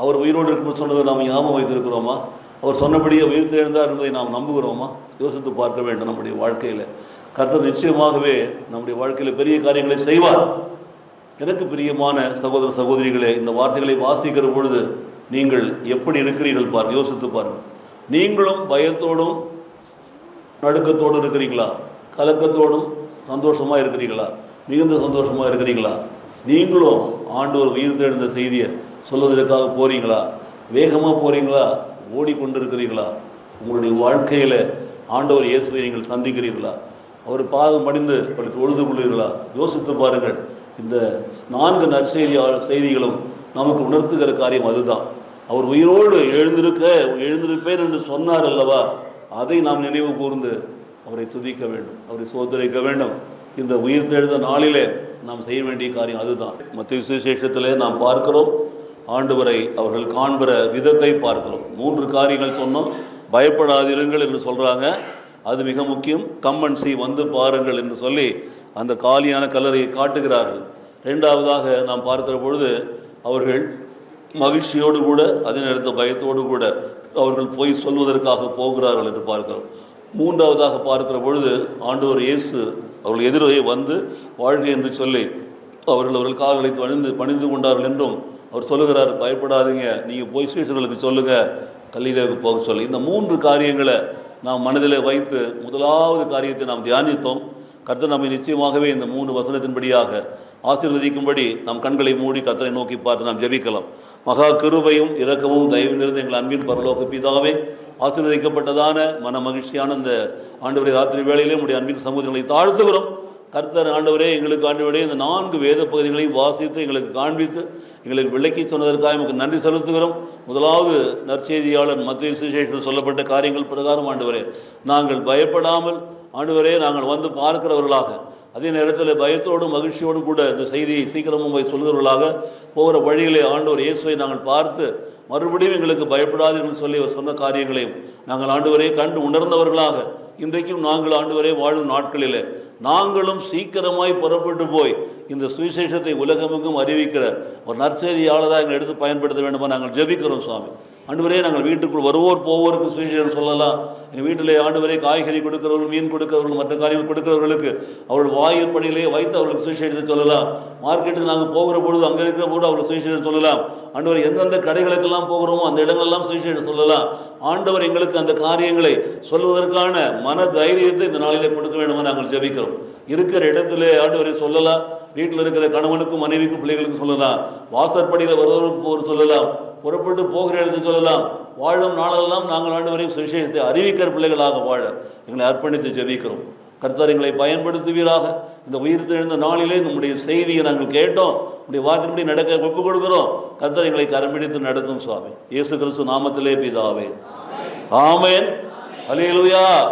அவர் உயிரோடு இருக்கும்போது சொன்னதை நாம் ஞாபகம் வைத்திருக்கிறோமா? அவர் சொன்னபடியே உயிர்த்தெழுந்தார் என்பதை நாம் நம்புகிறோமா? யோசித்து பார்க்க வேண்டும். நம்முடைய வாழ்க்கையில் கர்த்தர் நிச்சயமாகவே நம்முடைய வாழ்க்கையில் பெரிய காரியங்களை செய்வார். எனக்கு பிரியமான சகோதர சகோதரிகளே, இந்த வார்த்தைகளை வாசிக்கிற பொழுது நீங்கள் எப்படி இருக்கிறீர்கள் பாருங்கள், யோசித்து பாருங்கள். நீங்களும் பயத்தோடும் நடுக்கத்தோடும் இருக்கிறீங்களா? கலக்கத்தோடும் சந்தோஷமாக இருக்கிறீங்களா? மிகுந்த சந்தோஷமாக இருக்கிறீங்களா? நீங்களும் ஆண்டவர் உயிர்த்தெழுந்த செய்தியை சொல்வதற்காக போகிறீங்களா? வேகமாக போகிறீங்களா? ஓடிக்கொண்டு இருக்கிறீங்களா? உங்களுடைய வாழ்க்கையில் ஆண்டவர் இயேசுவை நீங்கள் சந்திக்கிறீர்களா? அவர் பாதம் பணிந்து தொழுது கொள்கிறீர்களா? யோசித்து பாருங்கள். இந்த 4 செய்திகளும் நமக்கு உணர்த்துகிற காரியம் அதுதான். அவர் உயிரோடு எழுந்திருப்பேன் என்று சொன்னார் அல்லவா? அதை நாம் நினைவு கூர்ந்து அவரை துதிக்க வேண்டும், அவரை சோதரிக்க வேண்டும். இந்த உயிர்த்தெழுந்த நாளிலே நாம் செய்ய வேண்டிய காரியம் அதுதான். மத்தேயு சுவிசேஷத்திலே நாம் பார்க்கிறோம், ஆண்டவரை அவர்கள் காண்கிற விதத்தை பார்க்கிறோம். 3 காரியங்கள் சொன்னோம். பயப்படாதிருங்கள் என்று சொல்கிறாங்க, அது மிக முக்கியம். கம் அண்ட் சீ, வந்து பாருங்கள் என்று சொல்லி அந்த காலியான கல்லறையை காட்டுகிறார்கள். 2வதாக நாம் பார்க்கிற பொழுது அவர்கள் மகிழ்ச்சியோடு கூட அதே நேரத்தில் பயத்தோடு கூட அவர்கள் போய் சொல்வதற்காக போகிறார்கள் என்று பார்க்கிறோம். 3வதாக பார்க்கிற பொழுது ஆண்டவர் இயேசு அவர்கள் எதிரே வந்து வாழ்க என்று சொல்லி அவர்கள் கால்களை பணிந்து கொண்டார்கள் என்றும் அவர் சொல்லுகிறார், பயப்படாதீங்க, நீங்கள் போய் சீஷர்களுக்கு சொல்லுங்கள், கல்லீரவுக்கு போக சொல்லி. இந்த 3 காரியங்களை நாம் மனதில் வைத்து முதலாவது காரியத்தை நாம் தியானித்தோம். கர்த்தர் நம்மை நிச்சயமாகவே இந்த 3 வசனத்தின்படியாக ஆசீர்வதிக்கும்படி நம் கண்களை மூடி கர்த்தரை நோக்கி பார்த்து நாம் ஜெபிக்கலாம். மகா கிருபையும் இரக்கமும் தயவிலிருந்து எங்கள் அன்பின் பரலோக பிதாவே, ஆசீர்வதிக்கப்பட்டதான மன மகிழ்ச்சியான இந்த ஆண்டவரே ராத்திரி வேளையிலே உடைய அன்பின் சமூகங்களை தாழ்த்துகிறோம். கர்த்தர் ஆண்டவரே, எங்களுக்கு ஆண்டவரே இந்த 4 வேத பகுதிகளையும் வாசித்து எங்களுக்கு காண்பித்து எங்களுக்கு விளக்கி சொன்னதற்காக நமக்கு நன்றி செலுத்துகிறோம். முதலாவது நற்செய்தியாளர் மத்தேயு சுவிசேஷத்தில் சொல்லப்பட்ட காரியங்கள் பிரகாரம் ஆண்டவரே, நாங்கள் பயப்படாமல் ஆண்டவரே நாங்கள் வந்து பார்க்கிறவர்களாக, அதே நேரத்தில் பயத்தோடும் மகிழ்ச்சியோடும் கூட இந்த செய்தியை சீக்கிரமும் போய் சொல்கிறவர்களாக போகிற வழியிலே ஆண்டவர் இயேசுவை நாங்கள் பார்த்து மறுபடியும் எங்களுக்கு பயப்படாதீர்கள் சொல்லி அவர் சொன்ன காரியங்களையும் நாங்கள் ஆண்டவரே கண்டு உணர்ந்தவர்களாக இன்றைக்கும் நாங்கள் ஆண்டவரே வாழும் நாட்களிலே நாங்களும் சீக்கிரமாய் புறப்பட்டு போய் இந்த சுவிசேஷத்தை உலகமெங்கும் அறிவிக்கிற ஒரு நற்செய்தியாளராக எங்களை எடுத்து பயன்படுத்த வேண்டுமா நாங்கள் ஜெபிக்கிறோம் சுவாமி. ஆண்டவரே, நாங்கள் வீட்டுக்குள் வருவோர் போவோருக்கு சுவிசேஷம் சொல்லலாம். எங்கள் வீட்டிலே ஆண்டவரே காய்கறி கொடுக்கிறவர்கள், மீன் கொடுக்கிறவர்கள், மற்ற காரியங்கள் கொடுக்கிறவர்களுக்கு அவர்கள் வாயில் பணியிலே வைத்து அவர்களுக்கு சுவிசேஷத்தை சொல்லலாம். மார்க்கெட்டுக்கு நாங்கள் போகிற பொழுது அங்கே இருக்கிற பொழுது அவர்களுக்கு சுவிசேஷம் சொல்லலாம். ஆண்டவர் எந்தெந்த கடைகளுக்கெல்லாம் போகிறோமோ அந்த இடங்களெல்லாம் சுவிசேஷம் சொல்லலாம். ஆண்டவர் எங்களுக்கு அந்த காரியங்களை சொல்வதற்கான மன தைரியத்தை இந்த நாளிலே கொடுக்க வேண்டுமா நாங்கள் ஜெபிக்கிறோம். இருக்கிற இடத்துல ஆண்டவரை சொல்லலாம். வீட்டில் இருக்கிற கணவனுக்கும் மனைவிக்கும் பிள்ளைகளுக்கும் சொல்லலாம். வாசற்படியில் வருவதற்கு சொல்லலாம். புறப்பட்டு போகிற இடத்தை சொல்லலாம். வாழும் நாளெல்லாம் நாங்கள் ஆண்டவரை சுவிசேஷத்தை அறிவிக்கிற பிள்ளைகளாக வாழ எங்களை அர்ப்பணித்து ஜெபிக்கிறோம். கர்த்தர் எங்களை பயன்படுத்துவீராக. இந்த உயிர்த்தெழுந்த நாளிலே நம்முடைய செய்தியை நாங்கள் கேட்டோம், நம்முடைய வார்த்தையின்படி நடக்க ஒப்புக் கொடுக்கிறோம். கர்த்தர் எங்களை கரம்பிடித்து நடத்தும் சுவாமி. இயேசு கிறிஸ்து நாமத்திலே பிதாவே, ஆமென். அல்லேலூயா.